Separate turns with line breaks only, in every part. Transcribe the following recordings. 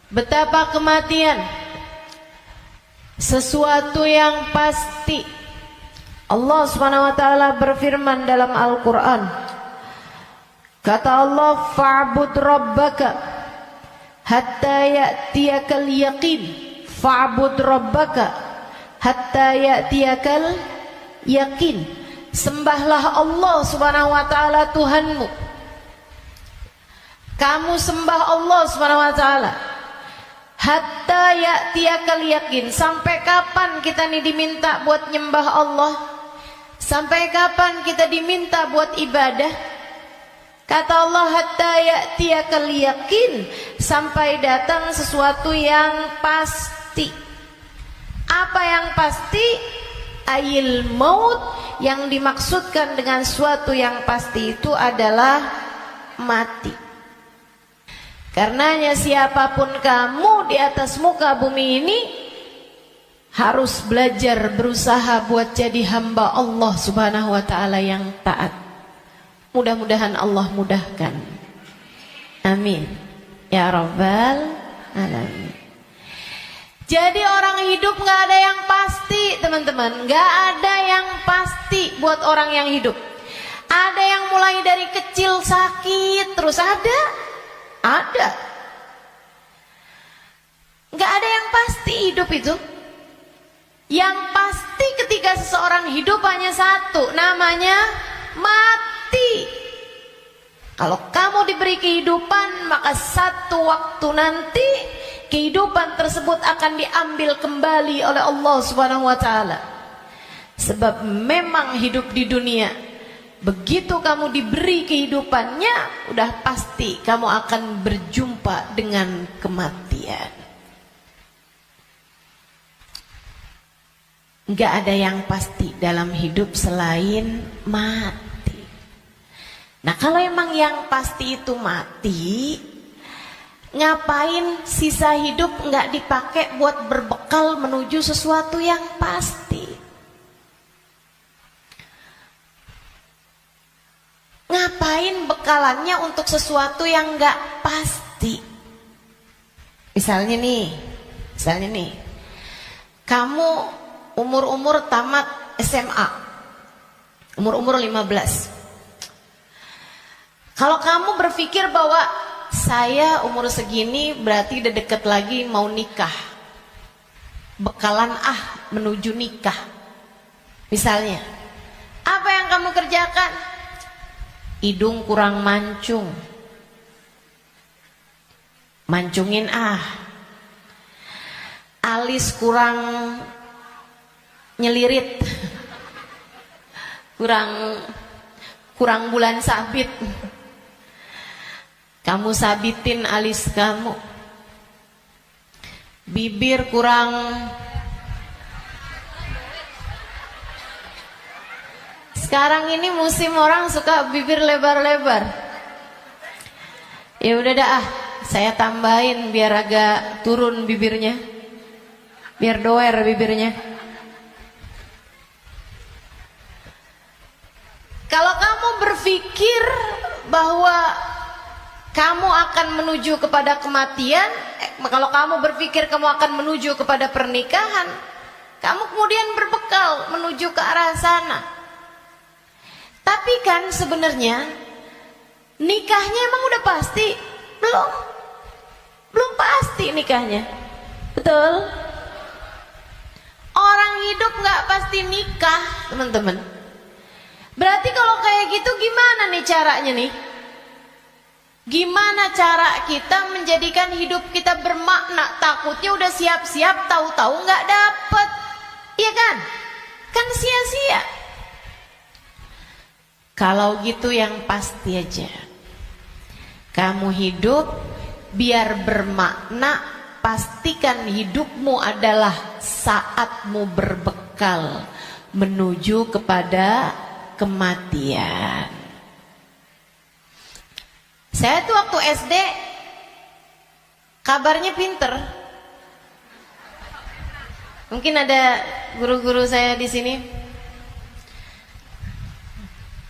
betapa kematian sesuatu yang pasti. Allah Subhanahu wa taala berfirman dalam Al-Qur'an. Kata Allah, "Fa'bud rabbaka hatta ya'tiyakal yaqin." Fa'bud rabbaka hatta ya'tiyakal yaqin. Sembahlah Allah Subhanahu wa taala Tuhanmu. Kamu sembah Allah Subhanahu wa taala hatta ya'tiyakal yaqin. Sampai kapan kita nih diminta buat nyembah Allah? Sampai kapan kita diminta buat ibadah? Kata Allah, hatta ya'tiyakal yaqin, sampai datang sesuatu yang pasti. Apa yang pasti? Ayil maut. Yang dimaksudkan dengan suatu yang pasti itu adalah mati. Karenanya siapapun kamu di atas muka bumi ini harus belajar berusaha buat jadi hamba Allah Subhanahu wa taala yang taat. Mudah-mudahan Allah mudahkan. Amin ya rabbal alamin. Jadi orang hidup gak ada yang pasti, teman-teman. Gak ada yang pasti buat orang yang hidup. Ada yang mulai dari kecil sakit terus ada. Gak ada yang pasti hidup itu. Yang pasti ketika seseorang hidup hanya satu, namanya mati. Kalau kamu diberi kehidupan, maka satu waktu nanti kehidupan tersebut akan diambil kembali oleh Allah Subhanahu wa taala. Sebab memang hidup di dunia, begitu kamu diberi kehidupannya, udah pasti kamu akan berjumpa dengan kematian. Enggak ada yang pasti dalam hidup selain mati. Nah, kalau emang yang pasti itu mati, ngapain sisa hidup enggak dipakai buat berbekal menuju sesuatu yang pasti? Ngapain bekalannya untuk sesuatu yang enggak pasti? Misalnya nih, kamu umur tamat SMA, umur 15. Kalau kamu berpikir bahwa saya umur segini berarti udah deket lagi mau nikah, bekalan menuju nikah. Misalnya, apa yang kamu kerjakan? Hidung kurang mancung, mancungin alis kurang nyelirit, kurang bulan sabit, kamu sabitin alis kamu. Bibir kurang sekarang ini musim orang suka bibir lebar-lebar. Ya udah dah, saya tambahin biar agak turun bibirnya, biar doer bibirnya. Kalau kamu berpikir bahwa kamu akan menuju kepada kematian, kalau kamu berpikir kamu akan menuju kepada pernikahan, kamu kemudian berbekal menuju ke arah sana. Tapi kan sebenarnya nikahnya emang udah pasti? Belum pasti nikahnya. Betul? Orang hidup gak pasti nikah, teman-teman. Berarti kalau kayak gitu gimana nih caranya nih? Gimana cara kita menjadikan hidup kita bermakna? Takutnya udah siap-siap, tahu-tahu nggak dapet, iya kan? Kan sia-sia. Kalau gitu yang pasti aja, kamu hidup biar bermakna, pastikan hidupmu adalah saatmu berbekal menuju kepada kematian. Saya tuh waktu SD kabarnya pinter. Mungkin ada guru-guru saya di sini.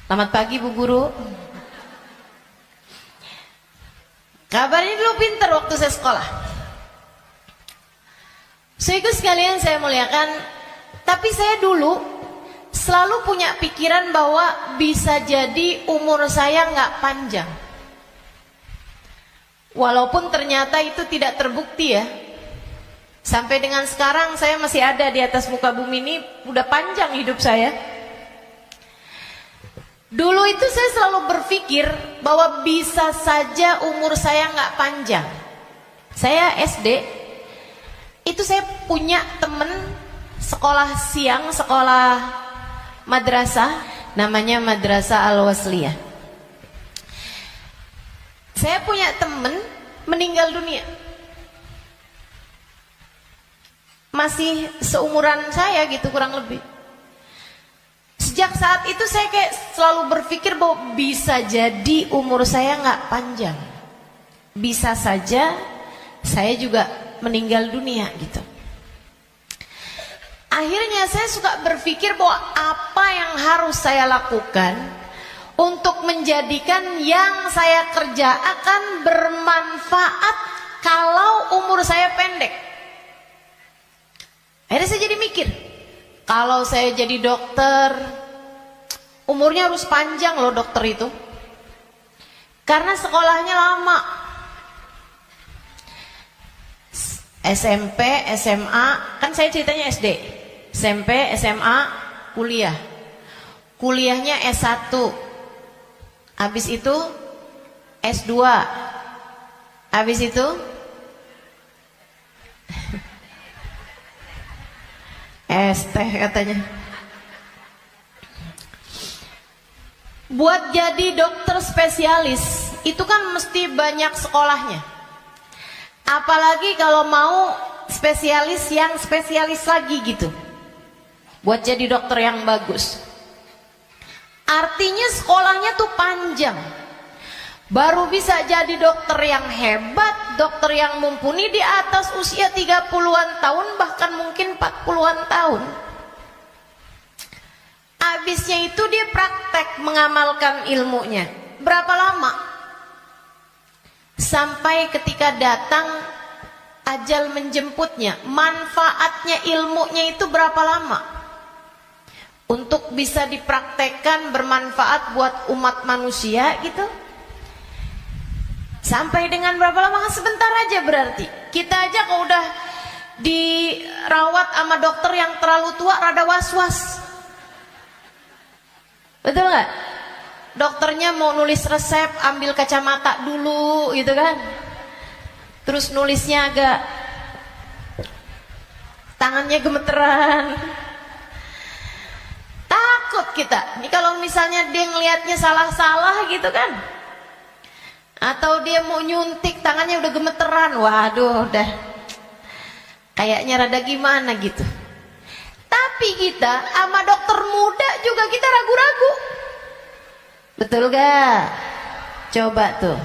Selamat pagi Bu Guru. Kabarnya dulu pinter waktu saya sekolah. Saudaraku sekalian saya muliakan, tapi saya dulu selalu punya pikiran bahwa bisa jadi umur saya nggak panjang. Walaupun ternyata itu tidak terbukti ya. Sampai dengan sekarang saya masih ada di atas muka bumi ini, udah panjang hidup saya. Dulu itu saya selalu berpikir bahwa bisa saja umur saya nggak panjang. Saya SD, itu saya punya temen sekolah siang, sekolah madrasah, namanya Madrasah Al-Wasliyah. Saya punya temen meninggal dunia. Masih seumuran saya gitu kurang lebih. Sejak saat itu saya kayak selalu berpikir bahwa bisa jadi umur saya nggak panjang. Bisa saja saya juga meninggal dunia gitu. Akhirnya saya suka berpikir bahwa apa yang harus saya lakukan untuk menjadikan yang saya kerja akan bermanfaat kalau umur saya pendek. Akhirnya saya jadi mikir, kalau saya jadi dokter, umurnya harus panjang loh dokter itu. Karena sekolahnya lama. SMP, SMA, kan saya ceritanya SD. SMP, SMA, kuliah. Kuliahnya S1. Habis itu S2. Habis itu ST katanya. Buat jadi dokter spesialis itu kan mesti banyak sekolahnya. Apalagi kalau mau spesialis yang spesialis lagi gitu. Buat jadi dokter yang bagus. Artinya sekolahnya tuh panjang. Baru bisa jadi dokter yang hebat, dokter yang mumpuni di atas usia 30-an tahun, bahkan mungkin 40-an tahun. Habisnya itu dia praktek mengamalkan ilmunya. Berapa lama? Sampai ketika datang ajal menjemputnya. Manfaatnya ilmunya itu berapa lama? Untuk bisa dipraktekkan bermanfaat buat umat manusia gitu. Sampai dengan berapa lama? Sebentar aja berarti. Kita aja kalau udah dirawat sama dokter yang terlalu tua rada was-was. Betul nggak? Dokternya mau nulis resep, ambil kacamata dulu gitu kan. Terus nulisnya agak tangannya gemeteran. Takut kita. Ini kalau misalnya dia ngelihatnya salah-salah gitu kan. Atau dia mau nyuntik tangannya udah gemeteran, waduh udah kayaknya rada gimana gitu. Tapi kita sama dokter muda juga kita ragu-ragu. Betul gak? Coba tuh.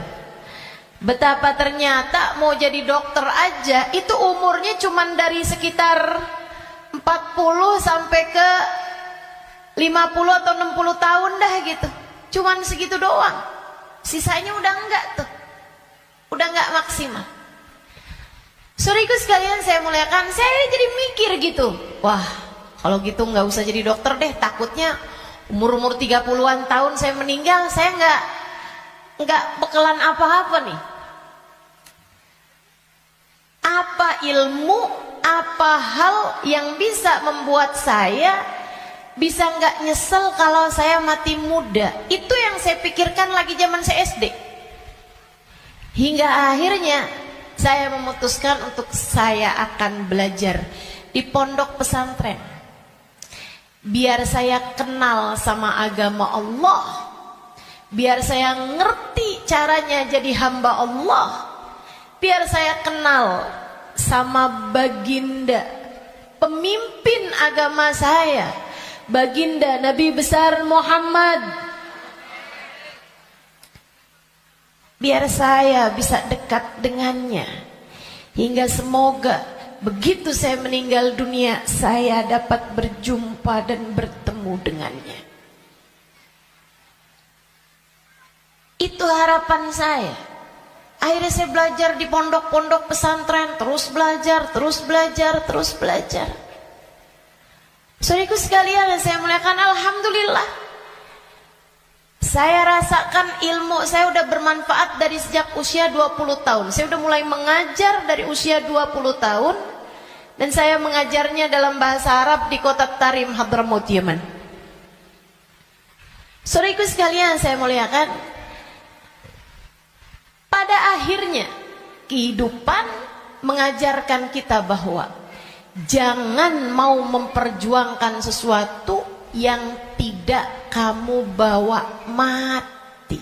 Betapa ternyata mau jadi dokter aja itu umurnya cuman dari sekitar 40 sampai ke 50 atau 60 tahun dah gitu. Cuman segitu doang. Sisanya udah enggak tuh. Udah enggak maksimal. Saudaraku sekalian saya muliakan, saya jadi mikir gitu. Wah, kalau gitu enggak usah jadi dokter deh. Takutnya umur-umur 30-an tahun saya meninggal, saya enggak bekalan apa-apa nih. Apa ilmu, apa hal yang bisa membuat saya bisa nggak nyesel kalau saya mati muda? Itu yang saya pikirkan lagi zaman saya SD. Hingga akhirnya saya memutuskan untuk saya akan belajar di pondok pesantren. Biar saya kenal sama agama Allah. Biar saya ngerti caranya jadi hamba Allah. Biar saya kenal sama baginda pemimpin agama saya, baginda Nabi besar Muhammad. Biar saya bisa dekat dengannya. Hingga semoga begitu saya meninggal dunia, saya dapat berjumpa dan bertemu dengannya. Itu harapan saya. Akhirnya saya belajar di pondok-pondok pesantren, terus belajar. Saudaraku sekalian yang saya muliakan, alhamdulillah. Saya rasakan ilmu saya udah bermanfaat dari sejak usia 20 tahun. Saya udah mulai mengajar dari usia 20 tahun. Dan saya mengajarnya dalam bahasa Arab di kota Tarim, Hadramaut, Yaman. Saudaraku sekalian saya muliakan, pada akhirnya kehidupan mengajarkan kita bahwa jangan mau memperjuangkan sesuatu yang tidak kamu bawa mati.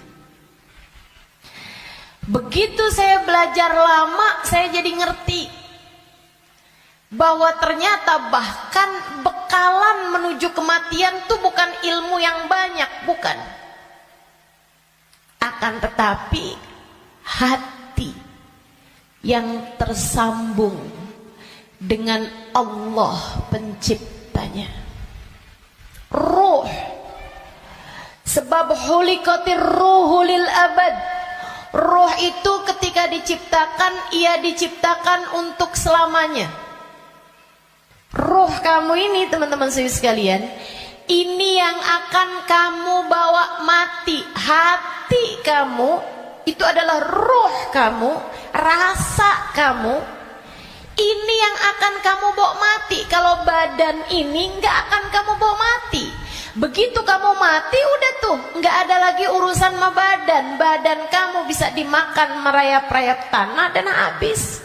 Begitu saya belajar lama, saya jadi ngerti bahwa ternyata bahkan bekalan menuju kematian itu bukan ilmu yang banyak, bukan. Akan tetapi hati yang tersambung dengan Allah penciptanya. Ruh. Sebab hulikatir ruhu lil abad. Ruh itu ketika diciptakan, ia diciptakan untuk selamanya. Ruh kamu ini, teman-teman sekalian, ini yang akan kamu bawa mati. Hati kamu itu adalah ruh kamu, rasa kamu. Ini yang akan kamu bawa mati. Kalau badan ini nggak akan kamu bawa mati. Begitu kamu mati, udah tuh nggak ada lagi urusan sama badan. Badan kamu bisa dimakan merayap-rayap tanah dan habis.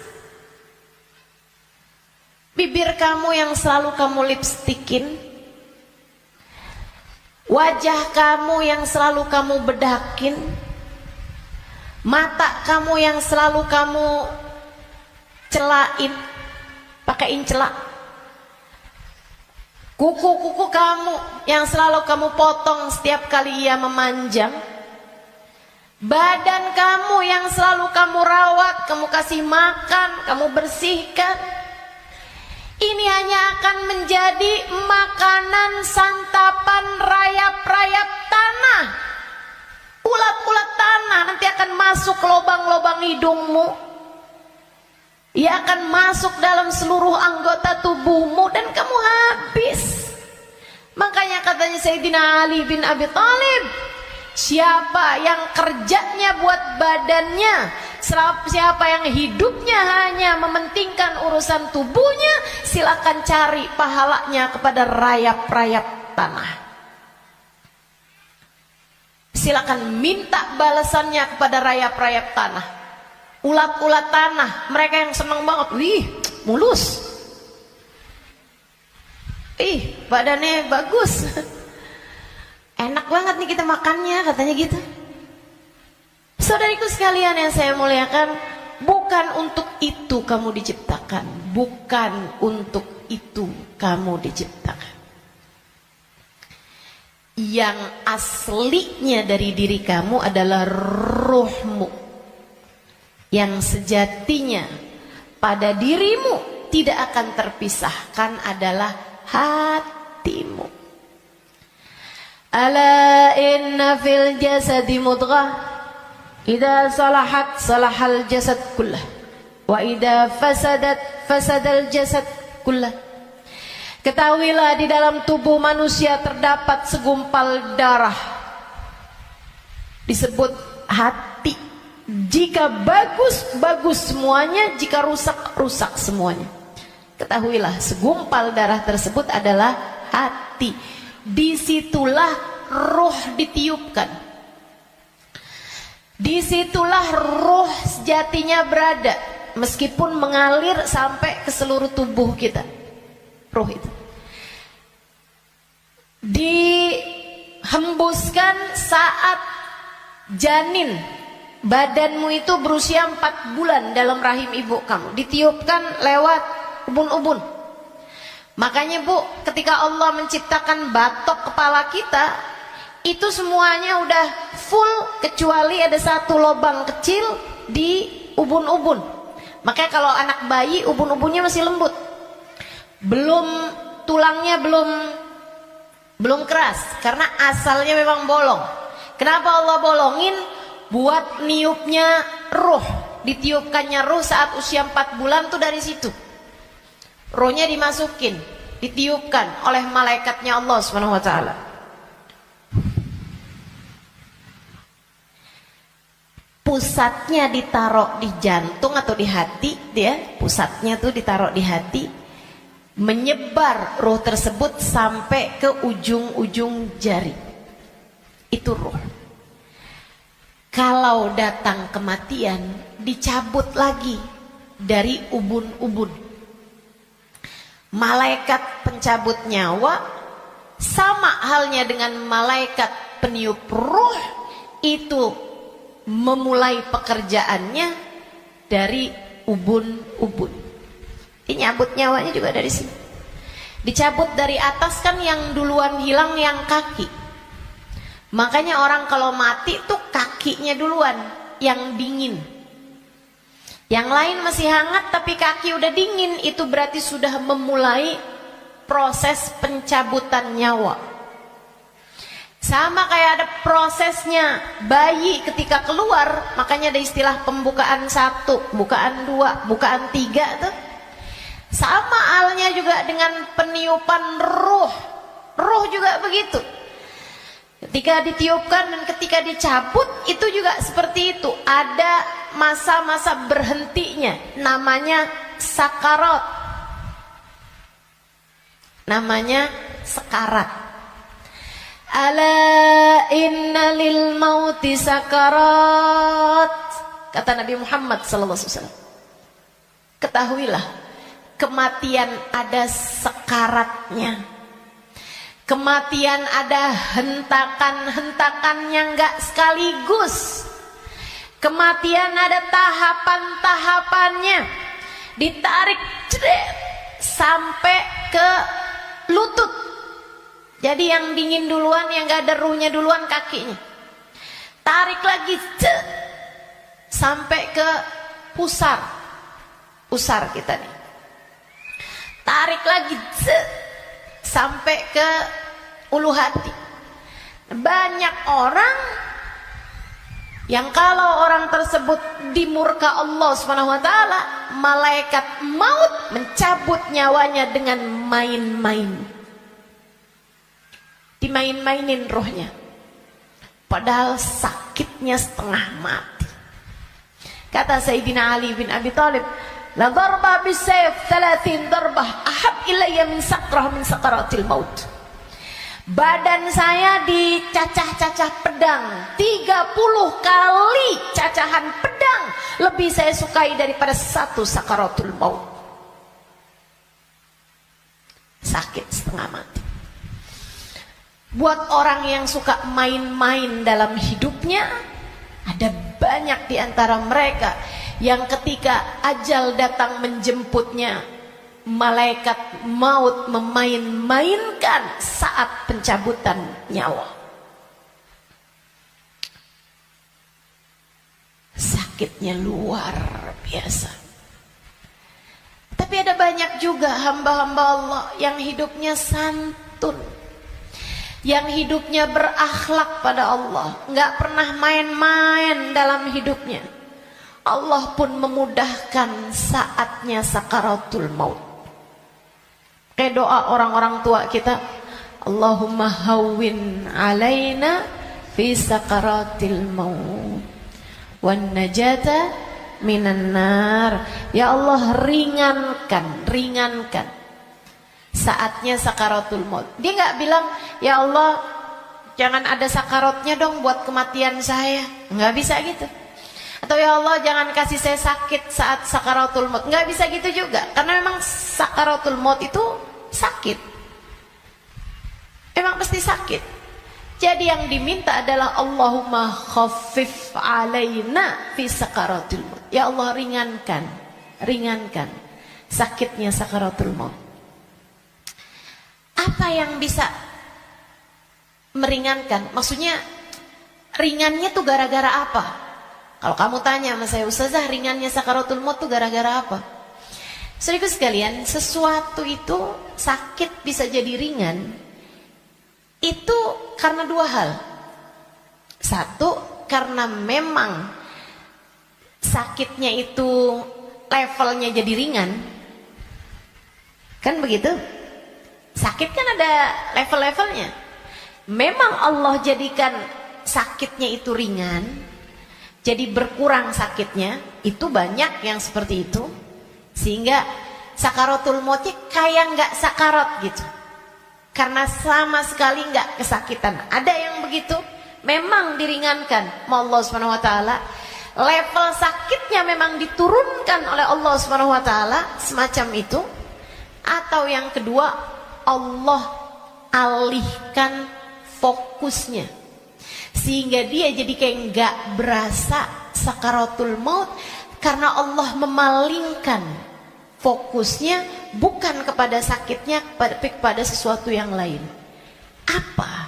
Bibir kamu yang selalu kamu lipstikin, wajah kamu yang selalu kamu bedakin, mata kamu yang selalu kamu celain, pakaiin celak, kuku-kuku kamu yang selalu kamu potong setiap kali ia memanjang, badan kamu yang selalu kamu rawat, kamu kasih makan, kamu bersihkan. Ini hanya akan menjadi makanan santapan rayap-rayap tanah, ulat-ulat tanah nanti akan masuk ke lubang-lubang hidungmu. Ia akan masuk dalam seluruh anggota tubuhmu dan kamu habis. Makanya katanya Sayyidina Ali bin Abi Thalib, siapa yang kerjanya buat badannya, siapa yang hidupnya hanya mementingkan urusan tubuhnya, silakan cari pahalanya kepada rayap-rayap tanah. Silakan minta balasannya kepada rayap-rayap tanah. Ulat-ulat tanah, mereka yang senang banget, wih, mulus, ih, badannya bagus, enak banget nih kita makannya, katanya gitu. Saudariku sekalian yang saya muliakan, bukan untuk itu kamu diciptakan, bukan untuk itu kamu diciptakan. Yang aslinya dari diri kamu adalah ruhmu, yang sejatinya pada dirimu tidak akan terpisahkan adalah hatimu. Ala inna fil jasadi mudghah, idza salahat salahal jasad kullah, wa idza fasadat fasadal jasad kullah. Ketahuilah di dalam tubuh manusia terdapat segumpal darah, disebut hati. Jika bagus, bagus semuanya. Jika rusak, rusak semuanya. Ketahuilah segumpal darah tersebut adalah hati. Disitulah ruh ditiupkan. Disitulah ruh sejatinya berada. Meskipun mengalir sampai ke seluruh tubuh kita. Ruh itu dihembuskan saat janin. Badanmu itu berusia 4 bulan dalam rahim ibu kamu, ditiupkan lewat ubun-ubun. Makanya Bu, ketika Allah menciptakan batok kepala kita, itu semuanya udah full kecuali ada satu lubang kecil di ubun-ubun. Makanya kalau anak bayi ubun-ubunnya masih lembut, tulangnya belum keras, karena asalnya memang bolong. Kenapa Allah bolongin? Buat niupnya ruh. ditiupkannya ruh saat usia 4 bulan tuh dari situ. Rohnya dimasukin, ditiupkan oleh malaikatnya Allah Subhanahu wa taala. Pusatnya ditaruh di jantung atau di hati, dia pusatnya tuh ditaruh di hati, menyebar ruh tersebut sampai ke ujung-ujung jari. Itu ruh. Kalau datang kematian, dicabut lagi dari ubun-ubun. Malaikat pencabut nyawa sama halnya dengan malaikat peniup ruh, itu memulai pekerjaannya dari ubun-ubun. Ini nyabut nyawanya juga dari sini. Dicabut dari atas kan yang duluan hilang yang kaki. Makanya orang kalau mati tuh kakinya duluan yang dingin. Yang lain masih hangat tapi kaki udah dingin, itu berarti sudah memulai proses pencabutan nyawa. Sama kayak ada prosesnya bayi ketika keluar, makanya ada istilah pembukaan 1, bukaan 2, bukaan 3 tuh. Sama halnya juga dengan peniupan ruh. Ruh juga begitu. Ketika ditiupkan dan ketika dicabut itu juga seperti itu. Ada masa-masa berhentinya, namanya sakarat. Namanya sekarat. Ala inna lil mauti sakarat, kata Nabi Muhammad SAW. Ketahuilah, kematian ada sekaratnya. Kematian ada hentakan-hentakannya, enggak sekaligus. Kematian ada tahapan-tahapannya. Ditarik sampai ke lutut. Jadi yang dingin duluan, yang gak ada ruhnya duluan kakinya. Tarik lagi sampai ke pusar. Pusar kita nih. Tarik lagi sampai ke ulu hati. Banyak orang yang kalau orang tersebut dimurka Allah Subhanahu wa taala, malaikat maut mencabut nyawanya dengan main-main. Dimain-mainin rohnya, padahal sakitnya setengah mati. Kata Sayyidina Ali bin Abi Thalib, la darba bisayf 30 darbah ahab ilayya min sakrah min sakaratil maut. Badan saya dicacah-cacah pedang 30 kali cacahan pedang lebih saya sukai daripada 1 sakaratul maut. Sakit setengah mati. Buat orang yang suka main-main dalam hidupnya, ada banyak di antara mereka yang ketika ajal datang menjemputnya, malaikat maut memain-mainkan saat pencabutan nyawa. Sakitnya luar biasa. Tapi ada banyak juga hamba-hamba Allah yang hidupnya santun, yang hidupnya berakhlak pada Allah, nggak pernah main-main dalam hidupnya. Allah pun memudahkan saatnya sakaratul maut. Kayak doa orang-orang tua kita, Allahumma hawwin alaina fi sakaratil maut wan najata minan nar. Ya Allah, ringankan saatnya sakaratul maut. Dia nggak bilang, ya Allah jangan ada sakaratnya dong buat kematian saya. Nggak bisa gitu. Atau ya Allah jangan kasih saya sakit saat sakaratul maut. Nggak bisa gitu juga. Karena memang sakaratul maut itu sakit. Memang pasti sakit. Jadi yang diminta adalah Allahumma khaffif alaina fi sakaratul maut. Ya Allah ringankan sakitnya sakaratul maut. Apa yang bisa meringankan? Maksudnya ringannya tuh gara-gara apa? Kalau kamu tanya sama saya, Ustazah, ringannya sakaratul maut tuh gara-gara apa? Saudaraku sekalian, sesuatu itu sakit bisa jadi ringan itu karena 2 hal. 1, karena memang sakitnya itu levelnya jadi ringan. Kan begitu? Sakit kan ada level-levelnya. Memang Allah jadikan sakitnya itu ringan, jadi berkurang sakitnya. Itu banyak yang seperti itu, sehingga sakaratul mautnya kayak nggak sakarat gitu, karena sama sekali nggak kesakitan. Ada yang begitu, memang diringankan Allah Subhanahu Wa Taala. Level sakitnya memang diturunkan oleh Allah Subhanahu Wa Taala, semacam itu. Atau yang kedua, Allah alihkan fokusnya sehingga dia jadi kayak nggak berasa sakaratul maut, karena Allah memalingkan fokusnya bukan kepada sakitnya, tapi kepada sesuatu yang lain. Apa?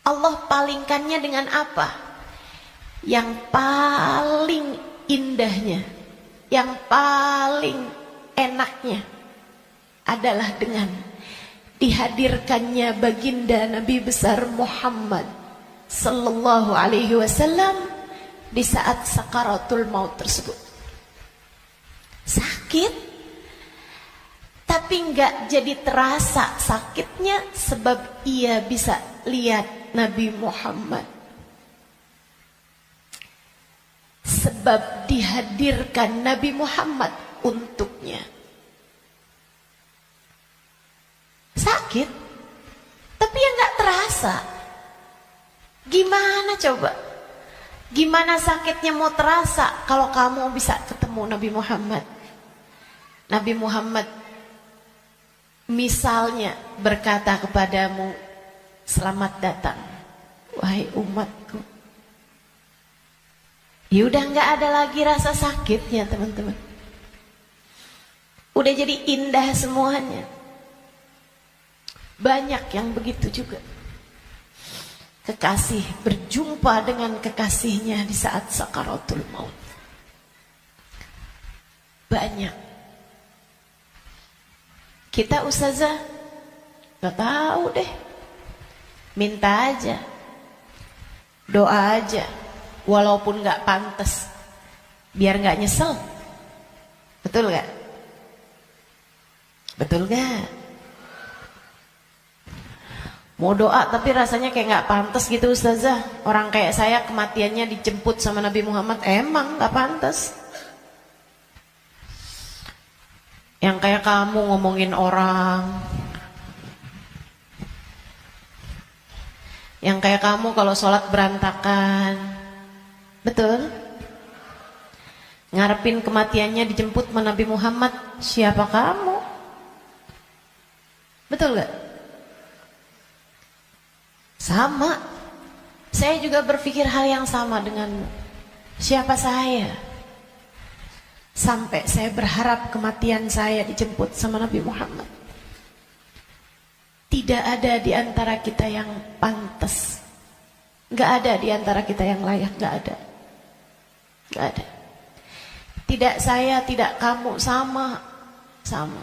Allah palingkannya dengan apa? Yang paling indahnya, yang paling enaknya adalah dengan dihadirkannya baginda Nabi besar Muhammad sallallahu alaihi wasallam di saat sakaratul maut tersebut. Sakit, tapi enggak jadi terasa sakitnya sebab ia bisa lihat Nabi Muhammad. Sebab dihadirkan Nabi Muhammad untuknya. Sakit, tapi ya nggak terasa. Gimana coba? Gimana sakitnya mau terasa kalau kamu bisa ketemu Nabi Muhammad? Nabi Muhammad misalnya berkata kepadamu, selamat datang wahai umatku. Ya udah nggak ada lagi rasa sakitnya, teman-teman. Udah jadi indah semuanya. Banyak yang begitu juga. Kekasih berjumpa dengan kekasihnya di saat sakaratul maut. Banyak. Kita ustazah gak tahu deh. Minta aja, doa aja, walaupun gak pantas, biar gak nyesel. Betul gak? Betul gak? Mau doa tapi rasanya kayak gak pantas gitu ustazah. Orang kayak saya kematiannya dijemput sama Nabi Muhammad, emang gak pantas. Yang kayak kamu ngomongin orang, yang kayak kamu kalau sholat berantakan, betul? Ngarepin kematiannya dijemput sama Nabi Muhammad, siapa kamu? Betul gak? Sama. Saya juga berpikir hal yang sama dengan siapa saya. Sampai saya berharap kematian saya dijemput sama Nabi Muhammad. Tidak ada di antara kita yang pantas. Gak ada di antara kita yang layak. Gak ada. Gak ada. Tidak saya, tidak kamu, sama. Sama.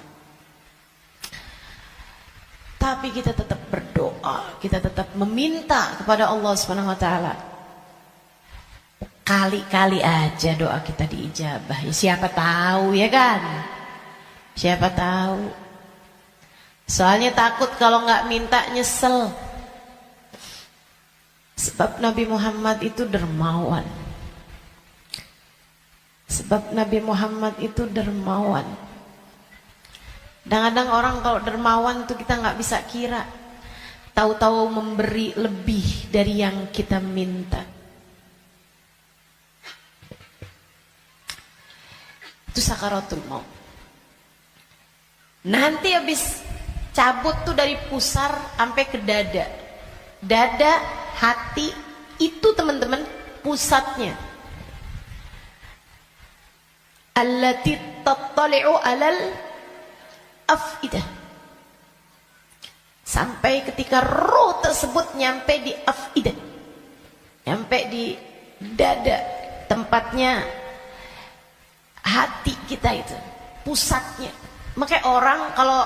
Tapi kita tetap berdoa, kita tetap meminta kepada Allah Subhanahu wa taala. Kali-kali aja doa kita diijabah. Ya, siapa tahu ya kan? Siapa tahu. Soalnya takut kalau nggak minta nyesel. Sebab Nabi Muhammad itu dermawan. Sebab Nabi Muhammad itu dermawan. Kadang-kadang orang kalau dermawan itu kita nggak bisa kira. Tahu-tahu memberi lebih dari yang kita minta. Itu sakaratul maut. Nanti habis cabut tuh dari pusar sampai ke dada. Dada, hati, itu teman-teman pusatnya. Allati tattali'u alal afidah. Sampai ketika roh tersebut nyampe di afidah, nyampe di dada, tempatnya hati kita itu, pusatnya. Makanya orang kalau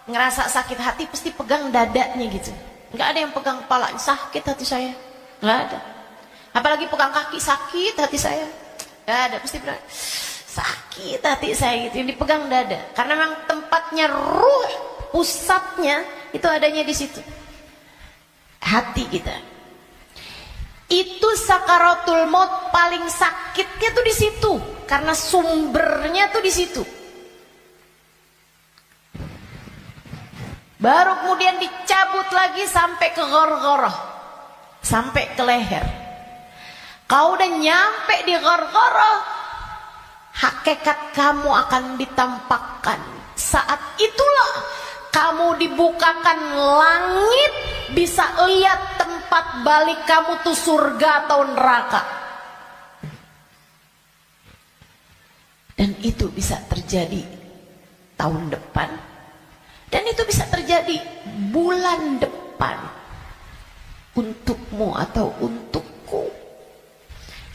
ngerasa sakit hati pasti pegang dadanya gitu. Nggak ada yang pegang kepala, sakit hati saya, nggak ada. Apalagi pegang kaki, sakit hati saya. Dada pasti bilang, sakit hati saya gitu. Yang dipegang dada. Karena memang tempatnya ruh, pusatnya itu adanya di situ. Hati kita. Itu sakaratul maut paling sakitnya tuh di situ. Karena sumbernya tuh di situ. Baru kemudian dicabut lagi sampai ke ghargharah, sampai ke leher. Kau udah nyampe di ghargharah, hakikat kamu akan ditampakkan. Saat itulah kamu dibukakan langit, bisa lihat tempat balik kamu tuh surga atau neraka. Dan itu bisa terjadi tahun depan. Dan itu bisa terjadi bulan depan. Untukmu atau untukku.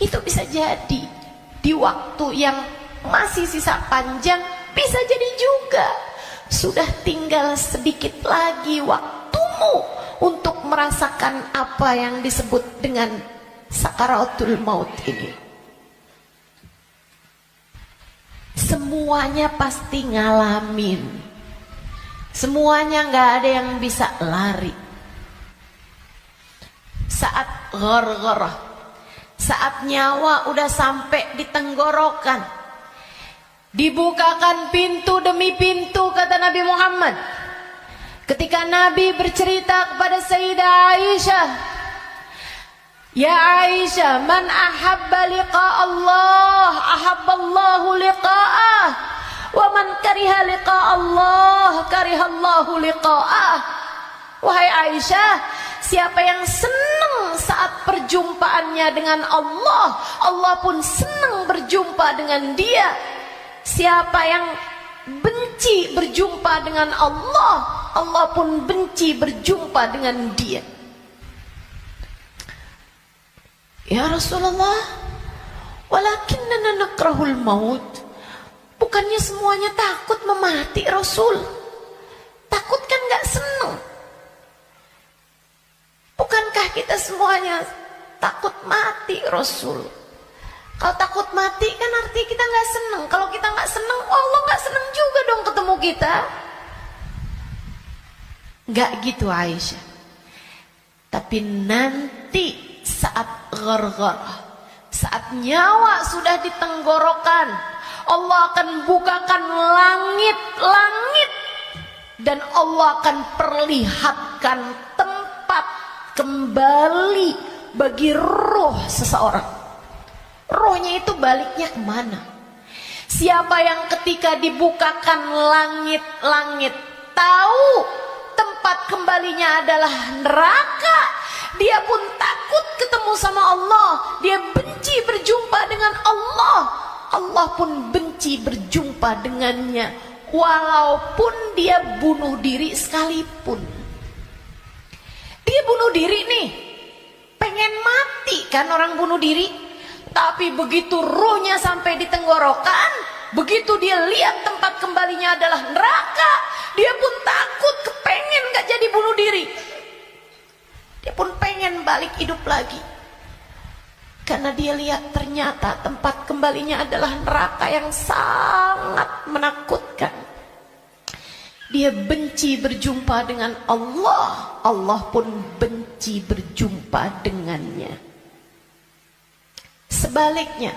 Itu bisa jadi di waktu yang masih sisa panjang. Bisa jadi juga sudah tinggal sedikit lagi waktumu untuk merasakan apa yang disebut dengan sakaratul maut ini. Semuanya pasti ngalamin. Semuanya nggak ada yang bisa lari. Saat ghargharah, saat nyawa udah sampai di tenggorokan, dibukakan pintu demi pintu, kata Nabi Muhammad. Ketika Nabi bercerita kepada Sayyidah Aisyah, ya Aisyah, man ahabba liqa Allah, ahabballahu liqa'ah. Wa man kariha liqa Allah, karihallahu liqa'ah. Wahai Aisyah, siapa yang senang saat perjumpaannya dengan Allah, Allah pun senang berjumpa dengan dia. Siapa yang benci berjumpa dengan Allah, Allah pun benci berjumpa dengan dia. Ya Rasulullah, walakinnana nakrahul maut. Bukannya semuanya takut memati, Rasul. Takut kan gak seneng. Bukankah kita semuanya takut mati, Rasul? Kalau takut mati kan artinya kita gak seneng. Kalau kita gak seneng, Allah gak seneng juga dong ketemu kita. Gak gitu Aisyah. Tapi nanti saat ghargharah, saat nyawa sudah di tenggorokan, Allah akan bukakan langit-langit dan Allah akan perlihatkan tempat kembali bagi roh seseorang. Rohnya itu baliknya kemana? Siapa yang ketika dibukakan langit-langit tahu tempat kembalinya adalah neraka, dia pun takut ketemu sama Allah, dia benci berjumpa dengan Allah. Allah pun benci berjumpa dengannya, walaupun dia bunuh diri sekalipun. Dia bunuh diri nih, pengen mati kan orang bunuh diri. Tapi begitu ruhnya sampai di tenggorokan, begitu dia lihat tempat kembalinya adalah neraka, dia pun takut, kepengen gak jadi bunuh diri. Dia pun pengen balik hidup lagi. Karena dia lihat ternyata tempat kembalinya adalah neraka yang sangat menakutkan. Dia benci berjumpa dengan Allah, Allah pun benci berjumpa dengannya. Sebaliknya,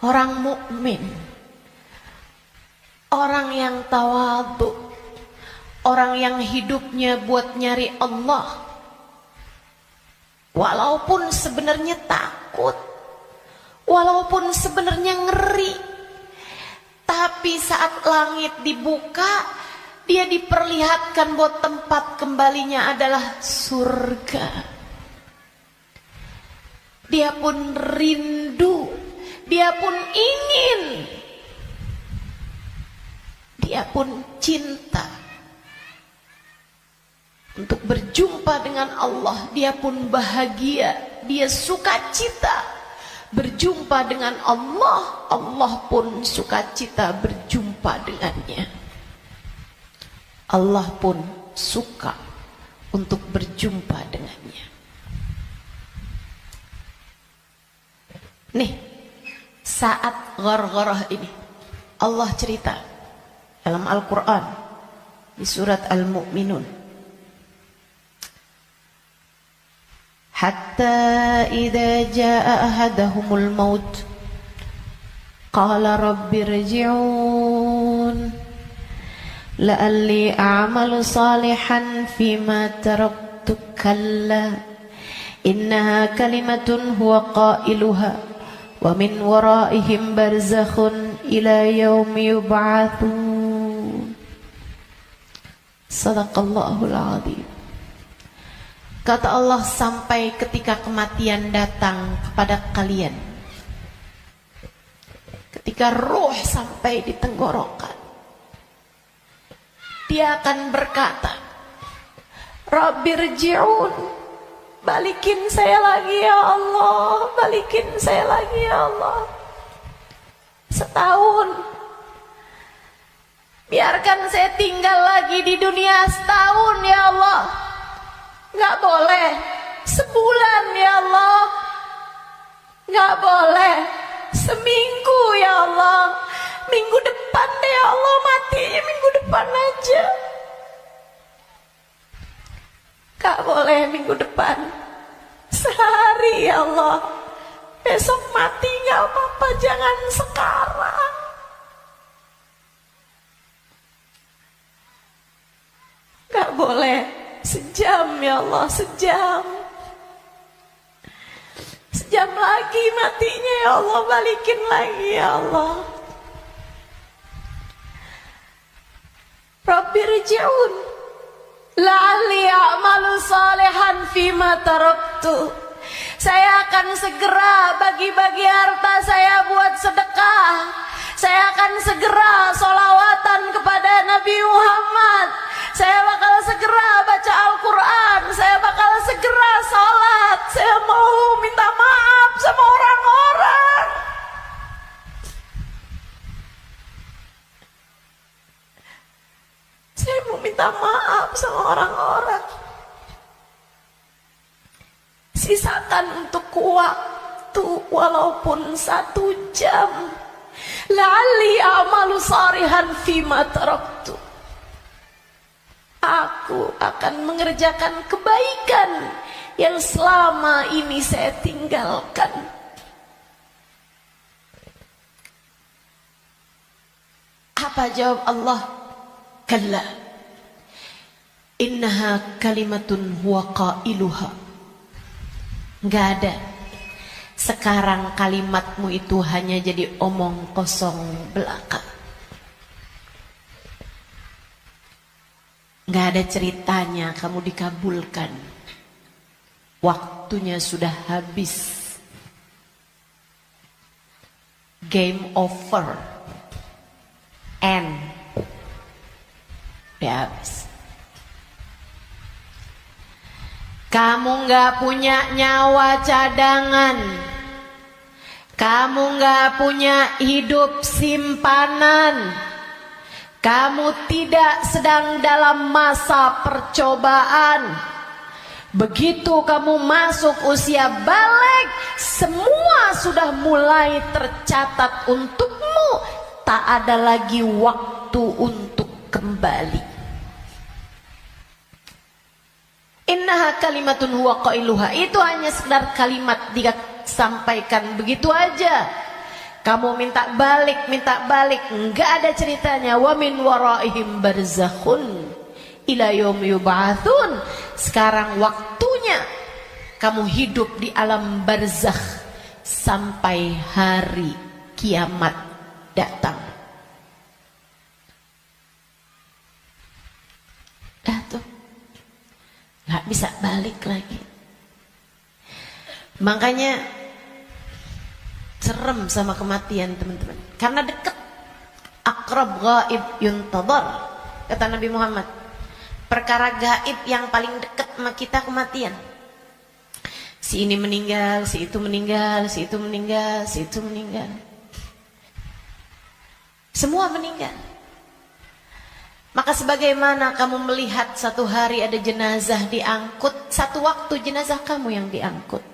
orang mukmin, orang yang tawadhu, orang yang hidupnya buat nyari Allah, walaupun sebenarnya takut, walaupun sebenarnya ngeri, tapi saat langit dibuka, dia diperlihatkan bahwa tempat kembalinya adalah surga. Dia pun rindu, dia pun ingin, dia pun cinta untuk berjumpa dengan Allah. Dia pun bahagia, dia sukacita berjumpa dengan Allah. Allah pun sukacita berjumpa dengannya. Allah pun suka untuk berjumpa dengannya. Nih, saat ghargharah ini Allah cerita dalam Al-Quran di surat Al-Mu'minun, hatta idza jaa ahadahumul maut qala rabbirji'un la'alli a'malu salihan fima taraktu kalla innaha kalimatun huwa qailuha wa min waraihim barzakhun ila yaumi yub'atsun. Shadaqallahul azim. Kata Allah, sampai ketika kematian datang kepada kalian, ketika ruh sampai di tenggorokan, dia akan berkata, Rabbirji'un, balikin saya lagi ya Allah, balikin saya lagi ya Allah. Setahun, biarkan saya tinggal lagi di dunia setahun ya Allah. Nggak boleh sebulan ya Allah, nggak boleh seminggu ya Allah. Minggu depan deh ya Allah, matinya minggu depan aja. Gak boleh minggu depan, sehari ya Allah. Besok mati gak apa-apa, jangan sekarang. Gak boleh sejam ya Allah, sejam. Sejam lagi matinya ya Allah, balikin lagi ya Allah. Rabbirji'un la'alli a'malu salihan fima taraktu. Saya akan segera bagi-bagi harta saya buat sedekah. Saya akan segera sholawatan kepada Nabi Muhammad. Saya bakal segera baca Al-Quran. Saya bakal segera sholat. Saya mau minta maaf sama orang-orang. Saya mau minta maaf sama orang-orang. Sisakan untuk waktu walaupun 1 jam. La'alli a'malu salihan fima taraktu. Aku akan mengerjakan kebaikan yang selama ini saya tinggalkan. Apa jawab Allah? Kalla innaha kalimatun huwa qailuha. Enggak ada. Sekarang kalimatmu itu hanya jadi omong kosong belaka. Enggak ada ceritanya kamu dikabulkan. Waktunya sudah habis. Game over. End. Habis. Kamu nggak punya nyawa cadangan, kamu nggak punya hidup simpanan, kamu tidak sedang dalam masa percobaan. Begitu kamu masuk usia balik, semua sudah mulai tercatat untukmu. Tak ada lagi waktu untuk kembali. Innaha kalimatun huwa qailuha. Itu hanya sekedar kalimat disampaikan begitu aja. Kamu minta balik, enggak ada ceritanya. Wa min waraihim barzakhun ila yaumi yub'atsun. Sekarang waktunya kamu hidup di alam barzakh sampai hari kiamat datang. Dah tuh, nggak bisa balik lagi. Makanya serem sama kematian teman-teman, karena dekat. Aqrab ghaib yuntadhar, kata Nabi Muhammad. Perkara gaib yang paling dekat sama kita kematian. Si ini meninggal, si itu meninggal, si itu meninggal, si itu meninggal. Semua meninggal. Maka sebagaimana kamu melihat satu hari ada jenazah diangkut, satu waktu jenazah kamu yang diangkut.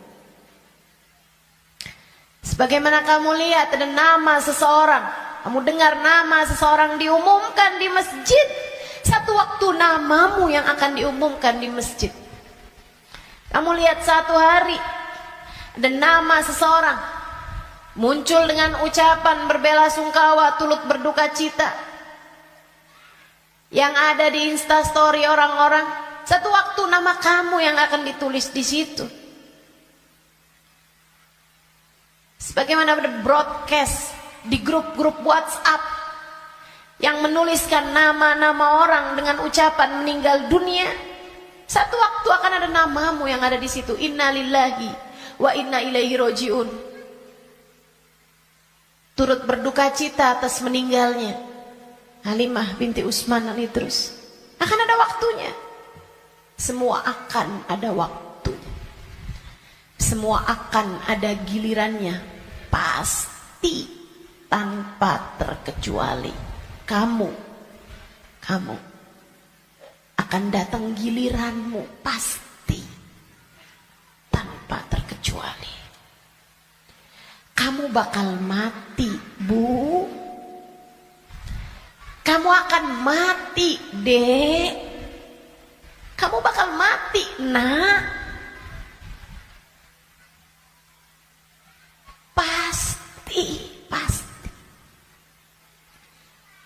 Sebagaimana kamu lihat ada nama seseorang, kamu dengar nama seseorang diumumkan di masjid, satu waktu namamu yang akan diumumkan di masjid. Kamu lihat satu hari ada nama seseorang muncul dengan ucapan berbelasungkawa, turut berduka cita, yang ada di Instastory orang-orang, satu waktu nama kamu yang akan ditulis di situ. Sebagaimana ada broadcast di grup-grup WhatsApp yang menuliskan nama-nama orang dengan ucapan meninggal dunia, satu waktu akan ada namamu yang ada di situ. Inna lillahi wa inna ilaihi roji'un. Turut berduka cita atas meninggalnya Halimah binti Utsman al-Idrus. Akan ada waktunya. Semua akan ada waktunya. Semua akan ada gilirannya. Pasti tanpa terkecuali. Kamu akan datang giliranmu, pasti tanpa terkecuali. Kamu bakal mati, Bu. Kamu akan mati, Dek. Kamu bakal mati, Nak. Pasti.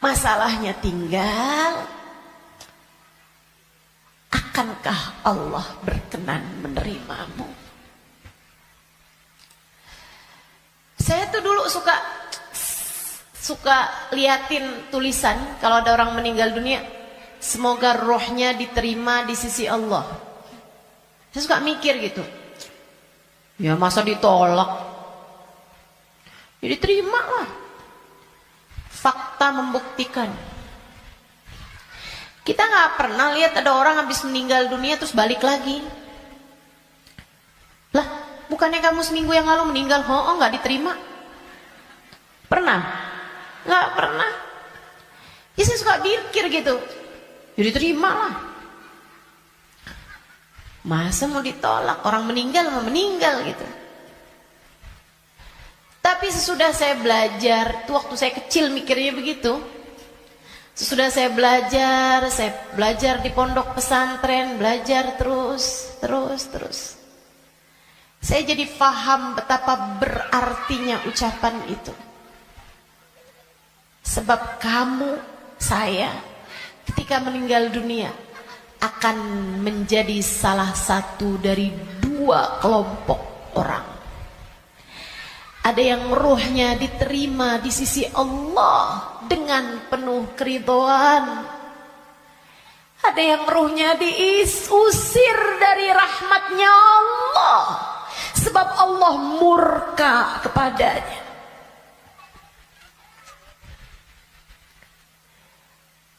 Masalahnya tinggal, akankah Allah berkenan menerimamu? Saya tuh dulu suka liatin tulisan kalau ada orang meninggal dunia, semoga rohnya diterima di sisi Allah. Saya suka mikir gitu, ya masa ditolak? Ya diterima lah. Fakta membuktikan. Kita nggak pernah lihat ada orang habis meninggal dunia terus balik lagi. Lah, bukannya kamu seminggu yang lalu meninggal? Oh, nggak diterima. Pernah? Nggak pernah. Ya saya suka pikir gitu. Jadi terima lah. Masa mau ditolak? Orang meninggal mau meninggal gitu. Tapi sesudah saya belajar, itu waktu saya kecil mikirnya begitu. Sesudah saya belajar di pondok pesantren, belajar terus. Saya jadi paham betapa berartinya ucapan itu. Sebab kamu, saya, ketika meninggal dunia akan menjadi salah satu dari dua kelompok orang. Ada yang ruhnya diterima di sisi Allah dengan penuh keridhaan. Ada yang ruhnya diusir dari rahmatnya Allah, sebab Allah murka kepadanya.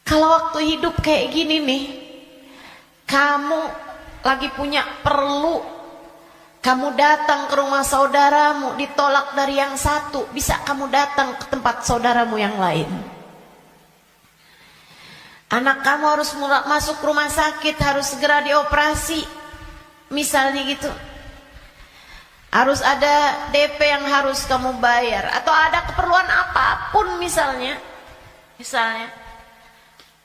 Kalau waktu hidup kayak gini nih, kamu lagi punya perlu, kamu datang ke rumah saudaramu, ditolak dari yang satu, bisa kamu datang ke tempat saudaramu yang lain. Anak kamu harus masuk rumah sakit, harus segera dioperasi, misalnya gitu. Harus ada DP yang harus kamu bayar, atau ada keperluan apapun misalnya.